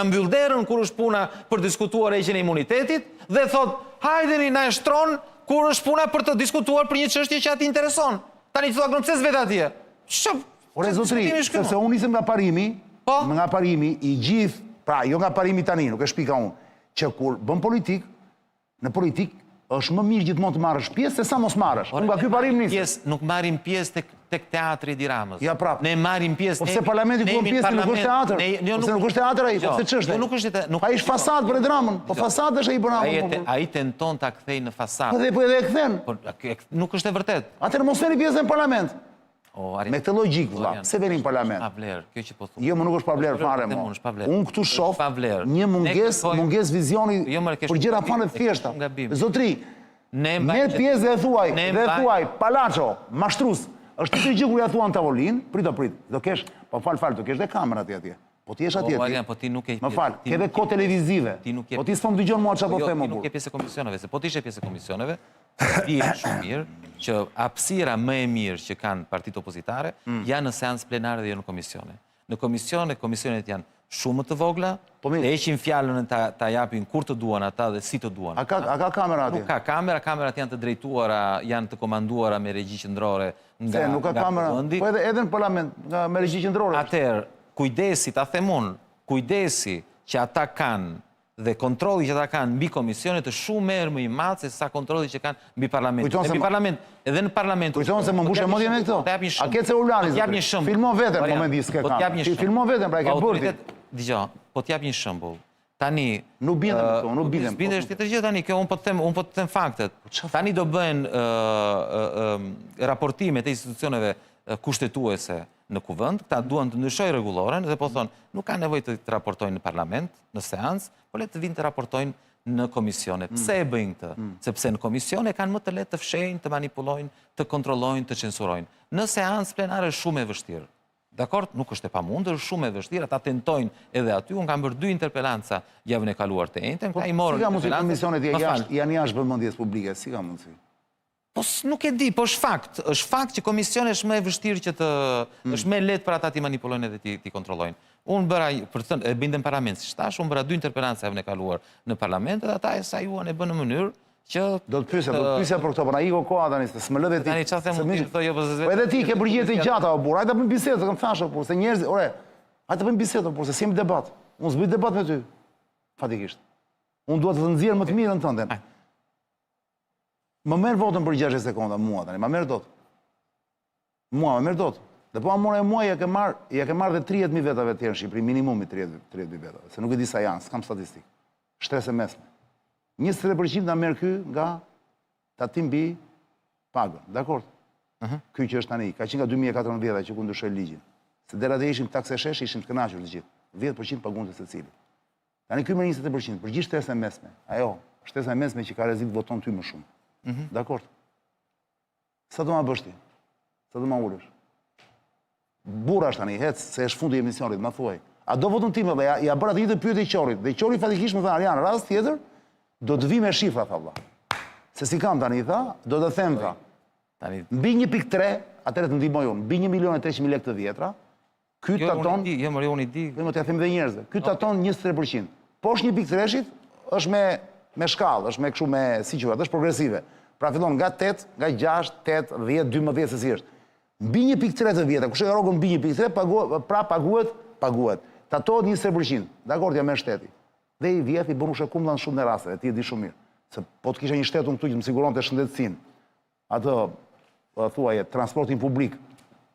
Speaker 2: mbyll derën kur është puna për diskutuar heqjen e imunitetit dhe thot, hajdeni na e shtron kur është puna për të diskutuar për një çështje që aty intereson. Tani thua agron pse s'vet atje?
Speaker 1: Ore zotri, sepse unë nisem nga parimi i gjithë, pra jo nga parimi tani, nuk e shpika unë, që kur bën politik, në politik është më mirë gjithmonë të marrësh pjesë se sa mos marrësh. Unë nga ky parim nisem.
Speaker 2: Nuk marrim pjesë tek teatri Edi Ramës.
Speaker 1: Ja prap.
Speaker 2: Ne marrim pjesë.
Speaker 1: Po pse parlamenti ku bën pjesë nuk është teatr? Ose nuk është teatr ai, po pse ç'është?
Speaker 2: Nuk është teatr.
Speaker 1: Ai është fasadë për Edi Ramën. Po fasadë është ai për Ramën.
Speaker 2: Ai tenton ta kthej në fasadë.
Speaker 1: Po edhe e kthen.
Speaker 2: Po nuk është e vërtetë.
Speaker 1: Atëherë mos veni pjesë në parlament. Me këtë logjik, vëlla, pse veni në parlament?
Speaker 2: Pa vlerë, kjo që po thua.
Speaker 1: Jo, më nuk është pa vlerë fare, mo. Unë këtu shoh një mungesë vizioni për gjëra fane të thjeshta. Zotri, merr pjesë dhe thuaj, Palaço, mashtrus, është këtë gjë kur ja thuan tavolin, prit, do kesh, po fal, do kesh dhe kamerat atje. Po ti jesh atje. Më fal, ke dhe kohë televizive. Po ti s'po më dëgjon mua çfarë po them më burr.
Speaker 2: Ti nuk je pjesë e komisioneve, se po ti ishe pjesë e komisioneve, ti je shumë mirë që hapësira më e mirë që kanë partitë opozitare janë në seancë plenare dhe jo në komisione. Në komisionet janë shumë të vogla, dhe heqin fjalën ta japin kur të duan ata dhe si të duan.
Speaker 1: A ka kamera atje?
Speaker 2: Nuk ka kamera, kamerat janë të drejtuara, janë të komanduara me regji qendrore nga
Speaker 1: Se nuk ka kamera, po edhe në parlament me regji qendrore.
Speaker 2: Atëherë, kujdesi, ta them unë, kujdesi që ata kanë dhe kontrolli që ata kanë mbi komisionet është shumë herë më i madh se sa kontrolli që kanë mbi parlamentin. Edhe në parlament.
Speaker 1: Kujton se më mbushë mendjen me këto. A ke celularin? Filmo veten në momentin s'ke kam. Filmo veten, pra e ke bërti.
Speaker 2: Dgjoj, po t'jap një shembull. Tani
Speaker 1: nuk bindem.
Speaker 2: Bindesh tjetër gjë tani, kjo unë po të them faktet. Tani do bëhen raportimet e institucioneve kushtetuese në kuvend, këta duan të ndryshojnë rregulloren dhe po thonë, nuk ka nevojë të raportojnë në parlament, në seancë, po le të vinë të raportojnë në komisione. Pse e bëjnë këtë? Sepse në komisione kanë më të lehtë të fshejnë, të manipulojnë, të kontrollojnë, të censurojnë. Në seancë plenare është shumë e vështirë. Dakor, nuk është e pamundur, është shumë e vështirë, ata tentojnë edhe aty. Unë kam bërë 2 interpelanca javën e kaluar të njëjtën,
Speaker 1: Si ka mundësi komisionet janë jashtë vëmendjes publike, si ka mundësi?
Speaker 2: Po nuk e di, po është fakt. Është fakt që komisioni është më e vështirë që të... është më lehtë për ata ti manipulojnë edhe ti kontrollojnë. Unë bëra, për të thënë, e bindem parlament, si shtash, unë bëra 2 interpellanca javën e kaluar në parlament, dhe ata e sajuan e bënë në mënyrë që...
Speaker 1: Do të pyesja për këto, po na iko koha tani, se s'më lëve ti.
Speaker 2: Tani çfarë them unë, thoj jo po
Speaker 1: Po edhe ti ke përgjigje të gjata o burr, hajde të bëjmë bisedë, të kam thashë burr, se njerëzit, ore, hajde të bëjmë bisedë burr, se s'jemi debat. Unë s'bëj debat me ty. Fatikisht. Unë dua të të nxjerr më të mirën tënde. Më merr votën për 60 sekonda mua tani, më merr dot. Mua më merr dot. Dhe po amore mua ja ke marr dhe 30.000 vetave të tjerë në Shqipëri, minimumi 30.000 vetave, se nuk e di sa janë, s'kam statistikë. Shtresë mesme. 23% na merr ky nga tatim mbi pagën, dakord? Ky që është tani, ka qenë nga 2014 që ku ndryshoi ligjin. Se dera të ishim takse shesh, ishim të kënaqur të gjithë. 10% paguante secili. Tani ky merr 20%, përgjithë shtresa e mesme. Ajo, shtesa e mesme që ka rrezik voton ty më shumë. Dakord? Sa do ma bësh ti? Sa do ma ulësh? Burra është tani, hec, se është fundi i emisionit, ma thuaj. A do votën time dhe ja bëra të njëjtën pyetje Qorit. Dhe Qori fatikisht më tha, Arian, rast tjetër, do të vi me shifra, tha vlla. Se si kam tani, tha, do të them, tha. Mbi 1.3, atëherë të ndihmoj unë, mbi 1.300.000 lekë të vjetra, ky taton...
Speaker 2: Jo, më unë i di.
Speaker 1: Më të them dhe njerëzve. Ky taton 23%. Poshtë 1.3-shit është me shkallë, është me kështu me, si quhet, është progresive. Pra fillon nga 8, nga 6, 8, 10, 12, se si është. Mbi 1.3 të vjetra, kush e rrogon mbi 1.3, pra paguhet. Tatohet 23%. Dakord, jam me shteti. Dhe i vjet i bën ushekum në shumë në rasteve, ti e di shumë mirë. Se po të kisha një shtet unë këtu që më siguronte shëndetësinë, atë thuaje transportin publik,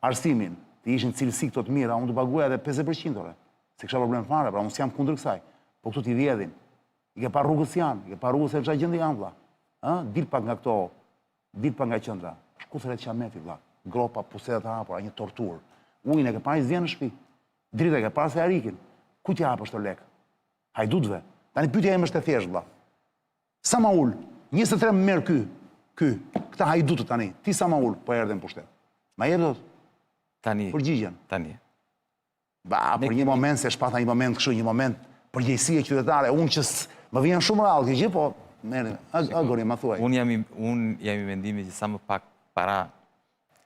Speaker 1: arsimin, të ishin cilësi këto të mira, unë të paguaja edhe 50%, ore. Se kisha problem fare, pra unë s'jam kundër kësaj. Po këtu t'i vjedhin. I ke pa rrugës janë, i ke pa rrugës e çfarë gjendje janë, vlla. Dil pak nga këto, dil pak nga qendra. Shkuthret qameti, vlla. Gropa, pusetet e hapura, një torturë. Ujin e ke parë zvjen në shtëpi. Drita e ke parë se arikin. Ku t'ja hapësh të lek? Hajdutëve. Tani pyetja ime është e thjeshtë, vlla. Sa ma ul? 23 më merr ky. Këta hajdutët tani. Ti sa ma ul po erdhen pushtet. Ma jep dot?
Speaker 2: Tani.
Speaker 1: Përgjigjen.
Speaker 2: Tani.
Speaker 1: Ba, për një moment se shpata një moment kështu, një moment përgjegjësie qytetare, unë që më vjen shumë rallë kjo gjë, po merrni. Agori, ma thuaj.
Speaker 2: Unë jam i mendimit që sa më pak para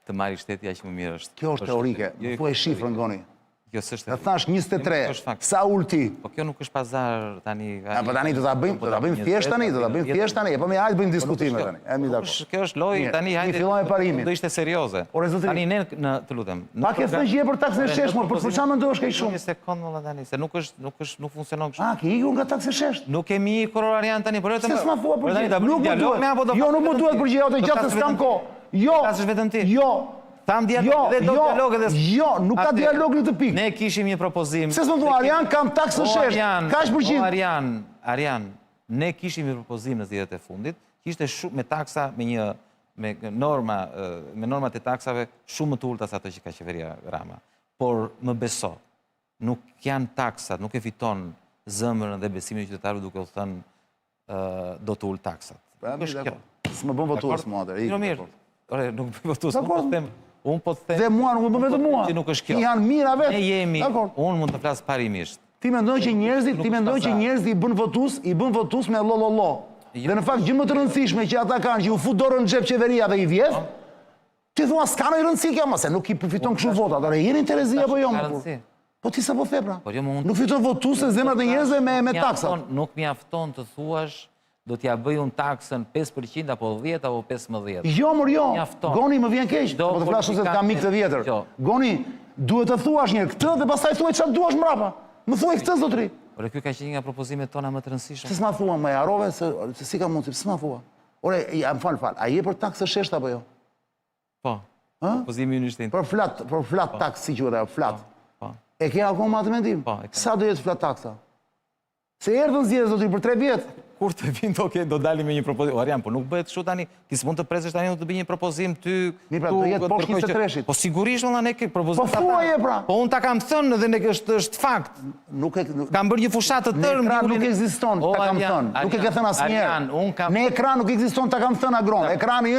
Speaker 2: të marrë shteti aq më mirë është.
Speaker 1: Kjo është teorike. Thuaj shifrën goni.
Speaker 2: Kjo s'është.
Speaker 1: E thash 23. Sa ulti?
Speaker 2: Po kjo nuk është pazar tani.
Speaker 1: Po tani do ta bëjmë thjesht tani, po më hajt bëjmë diskutime tani. Jemi dakord.
Speaker 2: Kjo është lojë tani, hajde.
Speaker 1: Fillojmë parimin.
Speaker 2: Do ishte serioze. Tani ne të lutem.
Speaker 1: Pak e thënë gjë për taksën e shesh, por për çfarë mendosh kaq shumë?
Speaker 2: Një sekond valla tani, se nuk funksionon kështu.
Speaker 1: Ke ikur nga taksa e shesh?
Speaker 2: Nuk kemi ikur Arian tani, por vetëm.
Speaker 1: S'ma thua për gjë.
Speaker 2: Nuk më duhet.
Speaker 1: Jo, nuk më duhet për gjë, ato gjatë s'kam kohë. Jo.
Speaker 2: Flasësh vetëm ti.
Speaker 1: Jo.
Speaker 2: Tham dialog dhe do dialog edhe.
Speaker 1: Jo, nuk ka dialog në të pikë.
Speaker 2: Ne kishim një propozim.
Speaker 1: Se s'më thua Arian kam taksë shesh. Kaç përqind?
Speaker 2: Arian, ne kishim një propozim në ditët e fundit, që ishte shumë me taksa me normat e taksave shumë më të ulta se ato që ka qeveria Rama. Por më beso, nuk janë taksat, nuk e fiton zemrën dhe besimin e qytetarëve duke u thënë do të ul taksat.
Speaker 1: S'më bën votues mua atë.
Speaker 2: Jo mirë. Ore, nuk bën votues. Unë po të them...
Speaker 1: Dhe mua nuk më bën vetëm mua. Ti janë mira vetë.
Speaker 2: Ne jemi, unë mund të flas parimisht.
Speaker 1: Ti mendon që njerëzit i bën votues me lo. Dhe në fakt gjë më të rëndësishme që ata kanë që u fut dorën në xhep qeveria dhe i vjedh. Ti thua s'ka ndonjë rëndësi kjo, se nuk i përfiton kështu votat. Ore, jeni Terezi apo jo më? Po ti sapo the pra? Nuk fiton votues në zemrat e njerëzve me taksat.
Speaker 2: Nuk mjafton të thuash do t'ja bëj unë taksën 5% apo 10 apo 15.
Speaker 1: Jo, mor jo. Goni më vjen keq. Po të flasësh se të kam mik të vjetër. Goni, duhet të thuash një këtë dhe pastaj thuaj çfarë duash mbrapa. Më thuaj këtë zotri.
Speaker 2: Ore, ky ka qenë nga propozimet tona më të rëndësishme.
Speaker 1: S'ma thua më harove se si ka mundsi, s'ma thua. Ore, jam fal. A je për taksë shesht apo jo?
Speaker 2: Po. Propozimi ynë ishte.
Speaker 1: Për flat taksë, si quhet ajo, flat.
Speaker 2: Po.
Speaker 1: E ke akoma atë mendim?
Speaker 2: Po.
Speaker 1: Sa do jetë flat taksa? Se erdhën zgjedhjet zotri për 3 vjet.
Speaker 2: Kur të vinë, okej, do dalim me një propozim. Arian, po nuk bëhet kështu tani. Ti s'mund të presësh tani do të bëj një propozim ty.
Speaker 1: Mirë, pra, do jetë poshtë 23-shit.
Speaker 2: Po sigurisht valla ne ke propozim.
Speaker 1: Po thuaje pra.
Speaker 2: Po unë ta kam thënë dhe ne është fakt. Kam bërë një fushat të tërë
Speaker 1: në ekran nuk ekziston, ta kam thënë. Nuk e ke thënë asnjëherë. Në ekran nuk ekziston, ta kam thënë agron. Ekrani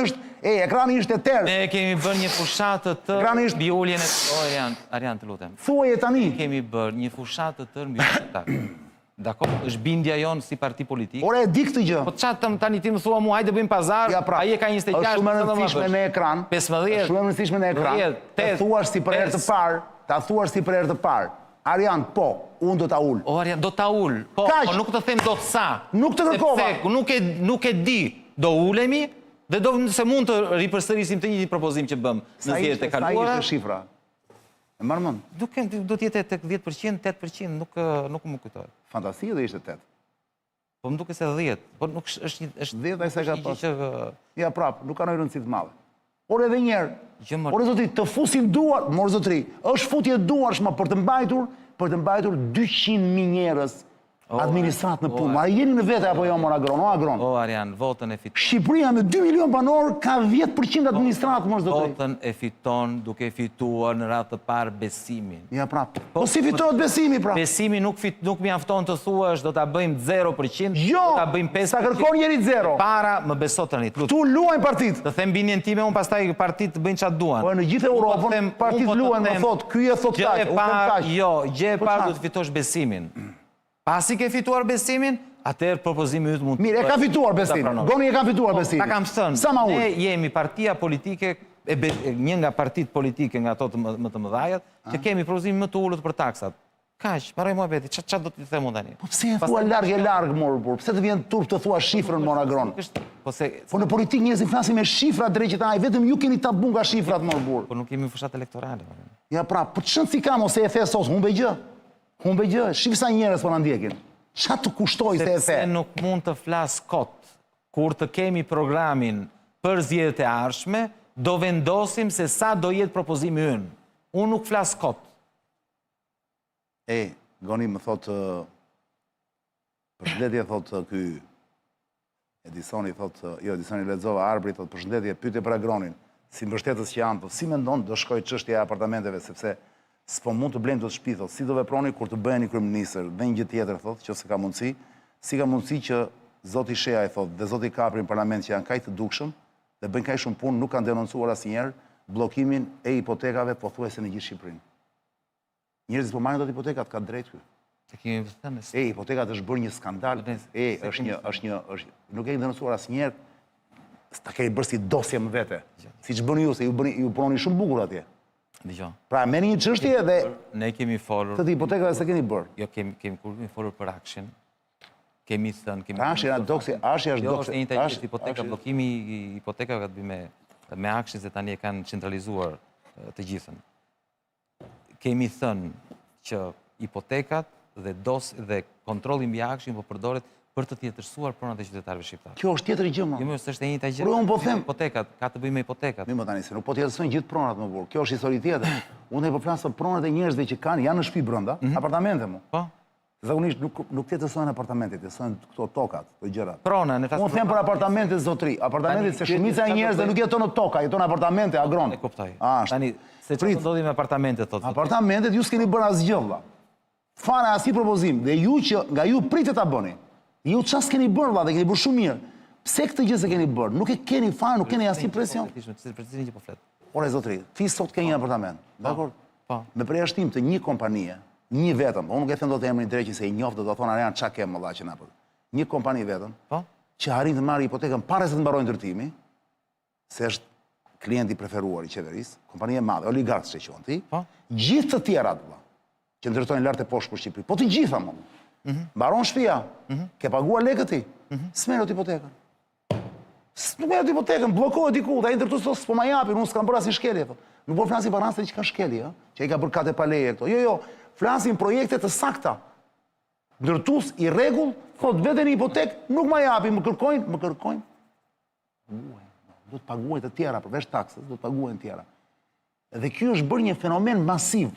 Speaker 1: është e tërë.
Speaker 2: Ne kemi bërë një fushat të tërë mbi uljen e Arian, të lutem.
Speaker 1: Thuaje tani.
Speaker 2: Kemi bërë një fushat të tërë mbi uljen e Dakor, është bindja jonë si parti politik.
Speaker 1: Ore, e di këtë gjë.
Speaker 2: Po çfarë tani ti më thua mua, hajde bëjmë pazar,
Speaker 1: Ja, pra,
Speaker 2: ai e ka 26,
Speaker 1: është shumë e rëndësishme në ekran.
Speaker 2: 15,
Speaker 1: Është shumë e rëndësishme në ekran.
Speaker 2: 10,
Speaker 1: Ta thuash si për herë të parë, ta thuash si për herë të parë. Arjan, po, unë do ta ul.
Speaker 2: O, Arjan, do ta ul. Po,
Speaker 1: Kaq.
Speaker 2: po nuk të them dot sa.
Speaker 1: Nuk të kërkova.
Speaker 2: Sepse nuk e di. Do ulemi dhe do se mund të ripërsërisim të njëjtin propozim që bëm në zgjedhjet e kaluara.
Speaker 1: Sa ishte shifra? E marr mend.
Speaker 2: Do të jetë tek 10%, 8%, nuk më kujtohet.
Speaker 1: Fantasia do ishte 8.
Speaker 2: Po më duket se 10. Po nuk është
Speaker 1: 10 ai sa ka pas.
Speaker 2: që
Speaker 1: Ja prap, nuk ka ndonjë rëndësi të madhe. Por edhe një herë.
Speaker 2: Gjë më-
Speaker 1: Por zotri, të fusim duar, mor zotri, është futje duarshme për të mbajtur 200.000 njerëz administrat në punë. A jeni në vete apo jo, mor Agron? O Agron.
Speaker 2: O, Arjan, votën e fiton.
Speaker 1: Shqipëria me 2 milion banor ka 10% administrat, mor zotri.
Speaker 2: Votën e fiton duke fituar në radhë të parë besimin.
Speaker 1: Ja prap. Po si fitohet besimi pra?
Speaker 2: Besimi nuk mjafton të thuash do ta bëjmë 0%,
Speaker 1: Jo,
Speaker 2: do ta bëjmë 5%.
Speaker 1: sa kërkon njeri 0.
Speaker 2: Para më beso tani.
Speaker 1: Tu luajnë partit.
Speaker 2: Të them binjen time, unë pastaj partit të bëjnë çfarë duan.
Speaker 1: Po në gjithë Europën partit luajnë, më thot, ky e thot
Speaker 2: Gjë
Speaker 1: kaq,
Speaker 2: e
Speaker 1: unë them
Speaker 2: parë,
Speaker 1: kaq.
Speaker 2: jo, gjë e
Speaker 1: Po
Speaker 2: parë
Speaker 1: çfarë?
Speaker 2: do të fitosh besimin. Pasi ke fituar besimin, atëherë propozimi yt mund të
Speaker 1: Mirë, e ka fituar besimin. Goni e ka fituar besimin.
Speaker 2: Ta kam thënë.
Speaker 1: Sa ma
Speaker 2: Ne
Speaker 1: ullë?
Speaker 2: jemi partia politike, një nga partitë politike nga ato më të mëdhajat, që kemi propozimin më të ulët për taksat. Kaq, mbaroj muhabeti, çfarë do të them unë tani?
Speaker 1: Po pse e thua larg, mor, por pse të vjen turp të thua shifrën, mor Agron?
Speaker 2: Po se
Speaker 1: Po në politikë njerëzit flasin me shifra drejtëtaj, vetëm ju keni tabu nga shifrat, mor burr.
Speaker 2: po nuk kemi fushat elektorale.
Speaker 1: Ja pra, po ç'në si kam ose e the sot, humbe gjë. Humbe gjë, shif sa njerëz po na ndjekin. Ç'a të kushtoj se e
Speaker 2: Sepse
Speaker 1: the?
Speaker 2: nuk mund të flas kot kur të kemi programin për zgjedhjet e ardhshme, do vendosim se sa do jetë propozimi ynë. Unë nuk flas kot.
Speaker 1: Goni më thot, përshëndetje thot ky Edisoni thot, jo, Edisoni lexova Arbri thot, përshëndetje, pyetje për Agronin, si mbështetës që janë, po si mendon do shkoj çështja e apartamenteve, sepse s'po mund të blejmë dot shtëpi, thot, si do veproni kur të bëheni kryeministër, dhe një gjë tjetër thot, nëse ka mundësi, si ka mundësi që zoti Sheaj thot, dhe zoti Kapri në parlament që janë kaq të dukshëm dhe bëjnë kaq shumë punë, nuk kanë denoncuar asnjëherë bllokimin e hipotekave pothuajse në gjithë Shqipërinë. Njerëzit po marrin dot hipotekat, ka drejt ky.
Speaker 2: Se kemi thënë.
Speaker 1: Hipotekat është bërë një skandal. Nuk e denoncuar asnjëherë. Ta keni bërë si dosje më vete. Siç bëni ju, se ju punoni shumë bukur atje.
Speaker 2: Dgjoj.
Speaker 1: Pra merrni një çështje dhe
Speaker 2: Ne kemi folur.
Speaker 1: këtë hipotekave se keni bërë.
Speaker 2: Jo, kemi folur për akshin. Kemi thënë,
Speaker 1: Ashi është doksi, ashi është
Speaker 2: Jo,
Speaker 1: doksi.
Speaker 2: është një tajtë hipoteka, blokimi i hipotekave ka të bëjë me akshin se tani e kanë centralizuar të gjithën. Kemi thënë që hipotekat dhe kontrolli mbi akshin po përdoret për të tjetërsuar pronat e qytetarëve shqiptar.
Speaker 1: Kjo është tjetër gjë më.
Speaker 2: Jo, më është e njëjta gjë.
Speaker 1: Por unë po them,
Speaker 2: hipotekat, ka të bëjë me hipotekat.
Speaker 1: më tani se nuk po tjetërsojnë gjithë pronat më burr. Kjo është histori tjetër. Unë po flas për pronat e njerëzve që janë në shtëpi brenda, apartamente mu.
Speaker 2: Po.
Speaker 1: Zakonisht nuk tjetërsojnë apartamentet, tjetërsojnë këto tokat, këto gjërat.
Speaker 2: Prona, ne
Speaker 1: Unë them për apartamentet zotri, apartamentet se shumica e njerëzve nuk jeton në toka, jeton në apartamente, Agron.
Speaker 2: E kuptoj.
Speaker 1: Ashtë.
Speaker 2: Tani, se çfarë ndodhi me apartamentet thotë?
Speaker 1: Apartamentet ju s'keni bërë asgjë vëlla. Fare asnjë propozim dhe ju që nga ju pritet ta bëni. Ju çfarë s'keni bërë vëlla dhe keni bërë shumë mirë. Pse këtë gjë se keni bërë? Nuk e keni fare, nuk keni asnjë presion.
Speaker 2: Për cilin që po flet?
Speaker 1: Ore zotri, ti sot ke një apartament, dakor?
Speaker 2: Po.
Speaker 1: Me përjashtim të një kompanie, një vetëm, unë nuk e them dot emrin drejt që se i njoft do të thonë Arian çka ke më që na po. Një kompani vetëm,
Speaker 2: Po.
Speaker 1: që arrin të marrë hipotekën para se të mbarojë ndërtimi, se është klienti preferuar i qeverisë, kompani e madhe, oligarkë që quhen ti,
Speaker 2: Po.
Speaker 1: gjithë të tjerat vëlla, që ndërtojnë lart e poshtë për Shqipëri, po të gjitha më. Mbaron shtëpia, ke paguar lekët ti, s'merret hipotekën. Nuk merret hipotekën, bllokohet diku, ai ndërtues thotë s'po ma japin, unë s'kam bërë asnjë shkelje. Nuk po flasim për raste që ka shkelje, që ai ka bërë katë pa leje këto. Jo, flasim projekte të sakta. Ndërtues i rregull, thotë vetën një hipotekë, nuk ma japin, më kërkojnë. Do të paguajnë të tjera, përveç taksës, do të paguajnë tjera. Dhe ky është bërë një fenomen masiv.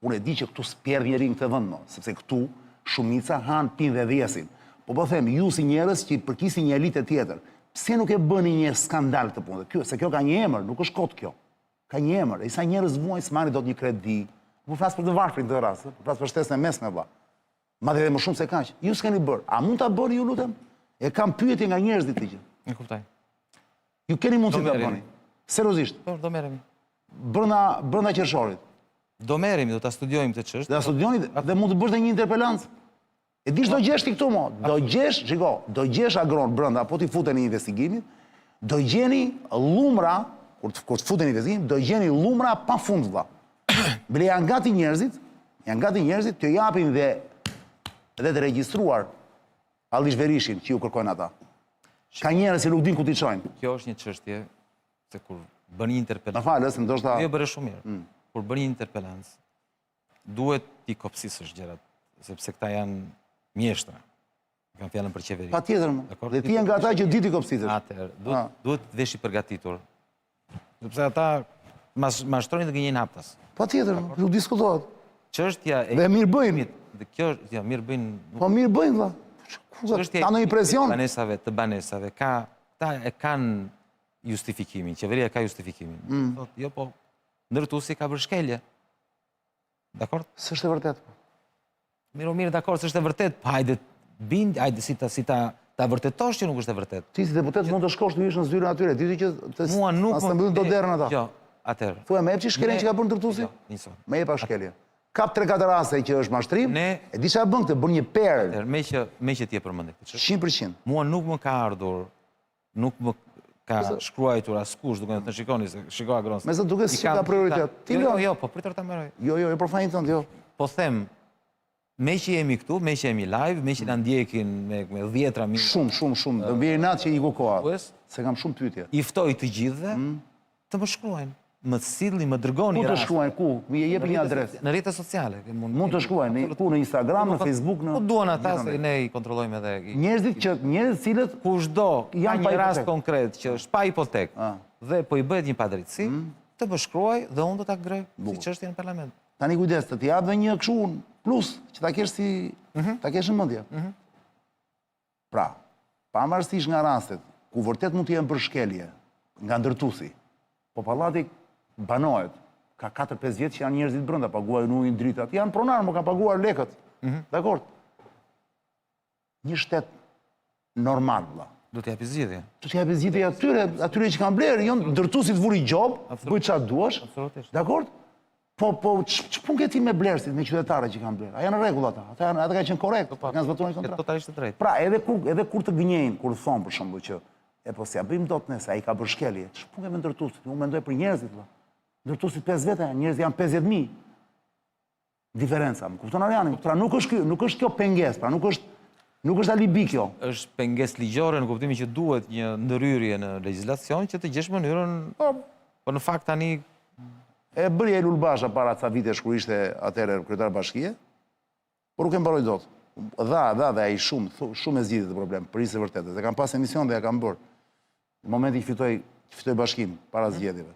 Speaker 1: Unë e di që këtu s'pjerdh njeri në këtë vend, sepse këtu shumica han, pinë dhe dhjesin. Po them, ju si njerëz që përkisin një elitë tjetër, pse nuk e bëni një skandal këtë punë? Se kjo ka një emër, nuk është kot kjo. Ka një emër, e sa njerëz vuajnë s'marrin dot një kredi. Po flas për të varfrin këtë rast, po flas për shtesën e mesme vëlla. Madje edhe më shumë se kaq. Ju s'keni bërë. A mund ta bëni ju lutem? E kam pyetje nga njerëzit këtë gjë.
Speaker 2: E kuptoj.
Speaker 1: Ju keni mundësi ta bëni. Seriozisht.
Speaker 2: Po, do merremi.
Speaker 1: Brenda qershorit.
Speaker 2: Do merremi, do ta studiojmë këtë çështje.
Speaker 1: Dhe studioni dhe mund të bësh edhe një interpelancë. E dish do gjesh ti këtu mo, do gjesh, shiko, do gjesh agron brenda, po ti futen një investigimin, do gjeni lumra, kur të futen një investigimin, do gjeni lumra pa fund vlla. Bile janë gati njerëzit, të japin dhe të regjistruar Allish Verishin që ju kërkojnë ata. Ka njerëz që nuk din ku t'i çojnë.
Speaker 2: Kjo është një çështje se kur bën një interpelancë.
Speaker 1: Më falë, se ndoshta
Speaker 2: Jo bëre shumë mirë. Kur bën një interpelancë, duhet t'i kopsisësh gjërat, sepse këta janë mjeshtra. Kanë fjalën për qeveri.
Speaker 1: Patjetër më. Dhe ti je nga ata që di ti kopsitesh.
Speaker 2: Atëherë, duhet të vesh i përgatitur. Sepse ata mashtrojnë dhe gënjejnë haptas.
Speaker 1: Patjetër më, nuk diskutohet.
Speaker 2: Çështja e
Speaker 1: Dhe mirë bëjnë.
Speaker 2: Dhe kjo, ja, mirë bëjnë.
Speaker 1: Po mirë bëjnë vlla.
Speaker 2: Çështja
Speaker 1: Ka ndonjë presion?
Speaker 2: Të banesave, ta e kanë justifikimin, qeveria ka justifikimin. Thotë, jo, po, ndërtuesi ka bërë shkelje. Dakor?
Speaker 1: S'është e vërtet.
Speaker 2: Mirë, dakor, s'është e vërtet, pa hajde si ta vërtetosh që nuk është e vërtet.
Speaker 1: Ti si deputet mund të shkosh të vish në zyrën atyre, ti që
Speaker 2: Mua nuk
Speaker 1: as të mbyllin do derën ata.
Speaker 2: Jo, atëherë.
Speaker 1: Thuaj me epçi shkeljen që ka bërë ndërtuesi?
Speaker 2: Jo, njësot.
Speaker 1: Me e pa shkelje. Kap 3-4 raste që është mashtrim, e di çfarë bën këtë, bën një perë.
Speaker 2: Me që ti e përmendë këtë çështje.
Speaker 1: 100%.
Speaker 2: Mua nuk më ka ardhur, nuk më ka shkruajtur askush, duke të shikoni se shiko agron.
Speaker 1: Me zë duke si ka prioritet. Ti
Speaker 2: Jo, po pritër ta mëroj.
Speaker 1: Jo, për fajin tënd, jo.
Speaker 2: Po them, me që jemi këtu, me që jemi live, me që na ndjekin me 10 mijë.
Speaker 1: Shumë. Do bjerë natë që i ku koha. Se kam shumë pyetje.
Speaker 2: I ftoj të gjithëve të më shkruajnë. Më silli, më dërgoni
Speaker 1: Ku të
Speaker 2: rast.
Speaker 1: shkruajnë, ku? Mi jep një adresë.
Speaker 2: Në rrjetet sociale.
Speaker 1: Mund të shkruajnë, ku në Instagram, në Facebook, në...
Speaker 2: Po duan ata, se ne i kontrollojmë edhe...
Speaker 1: Njerëzit cilët...
Speaker 2: Kushdo, ka
Speaker 1: Janë pa
Speaker 2: një rast
Speaker 1: hipotek.
Speaker 2: konkret që është pa hipotek dhe po i bëhet një padrejtësi, të më shkruaj dhe unë do ta groj si çështje në parlament.
Speaker 1: Tani kujdes, të t'jap dhe një kështu plus, që ta kesh si... ta kesh në mendje. Pra, pavarësisht nga rastet, ku vërtet mund të jenë për shkelje, nga ndërtuesi, po pallati banohet, ka 4-5 vjetë që janë njerëzit brenda, paguajnë ujin, dritat, janë pronarë, më ka paguar lekët. Dakor? Një shtet normal, vlla.
Speaker 2: Do t'japi zgjidhje.
Speaker 1: Do t'japi zgjidhje atyre që kanë blerë, jo ndërtuesit vuri gjob, bëj çfarë duash.
Speaker 2: Absolutisht.
Speaker 1: Dakor? Po ç'pun ke ti me blerësit, me qytetarët që kanë blerë? A janë në rregull ata? Ata kanë qenë korrekt, kanë zbatuar kontratë.
Speaker 2: Totalisht të drejtë.
Speaker 1: Pra, edhe kur të gënjejnë, kur thon për shembull që e po si ja bëjmë dot nëse ai ka bërë shkelje, ç'pun ke me ndërtuesit? Unë mendoj për njerëzit, valla. Ndërtuesit 5 vete, njerëzit janë 50.000. Diferenca, më kupton Ariani? Pra nuk është kjo pengesë, pra nuk është alibi kjo.
Speaker 2: Është pengesë ligjore në kuptimin që duhet një ndërhyrje në legjislacion që të gjesh mënyrën, po në fakt tani
Speaker 1: e bëri Elul Basha para ca vitesh kur ishte atëherë kryetar bashkie, por nuk e mbaroi dot. Dha dhe ai shumë e zgjidhti të problem, për isë vërtetë. Se kam pas emision dhe ja kam bërë. Në momentin që fitoi bashkinë para zgjedhjeve.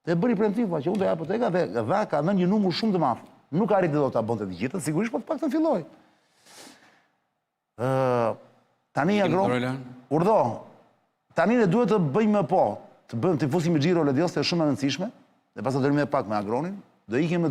Speaker 1: Dhe bëri premtim që unë do jap hipoteka dhe dha ka dhënë një numër shumë të madh. Nuk arriti dot ta bënte të gjitha, sigurisht po të paktën filloi. Tani agron. Urdhë. Tani ne duhet të bëjmë të fusim me Xhiro Ledios, është shumë e rëndësishme. Dhe pastaj do rrimë pak me agronin, do ikim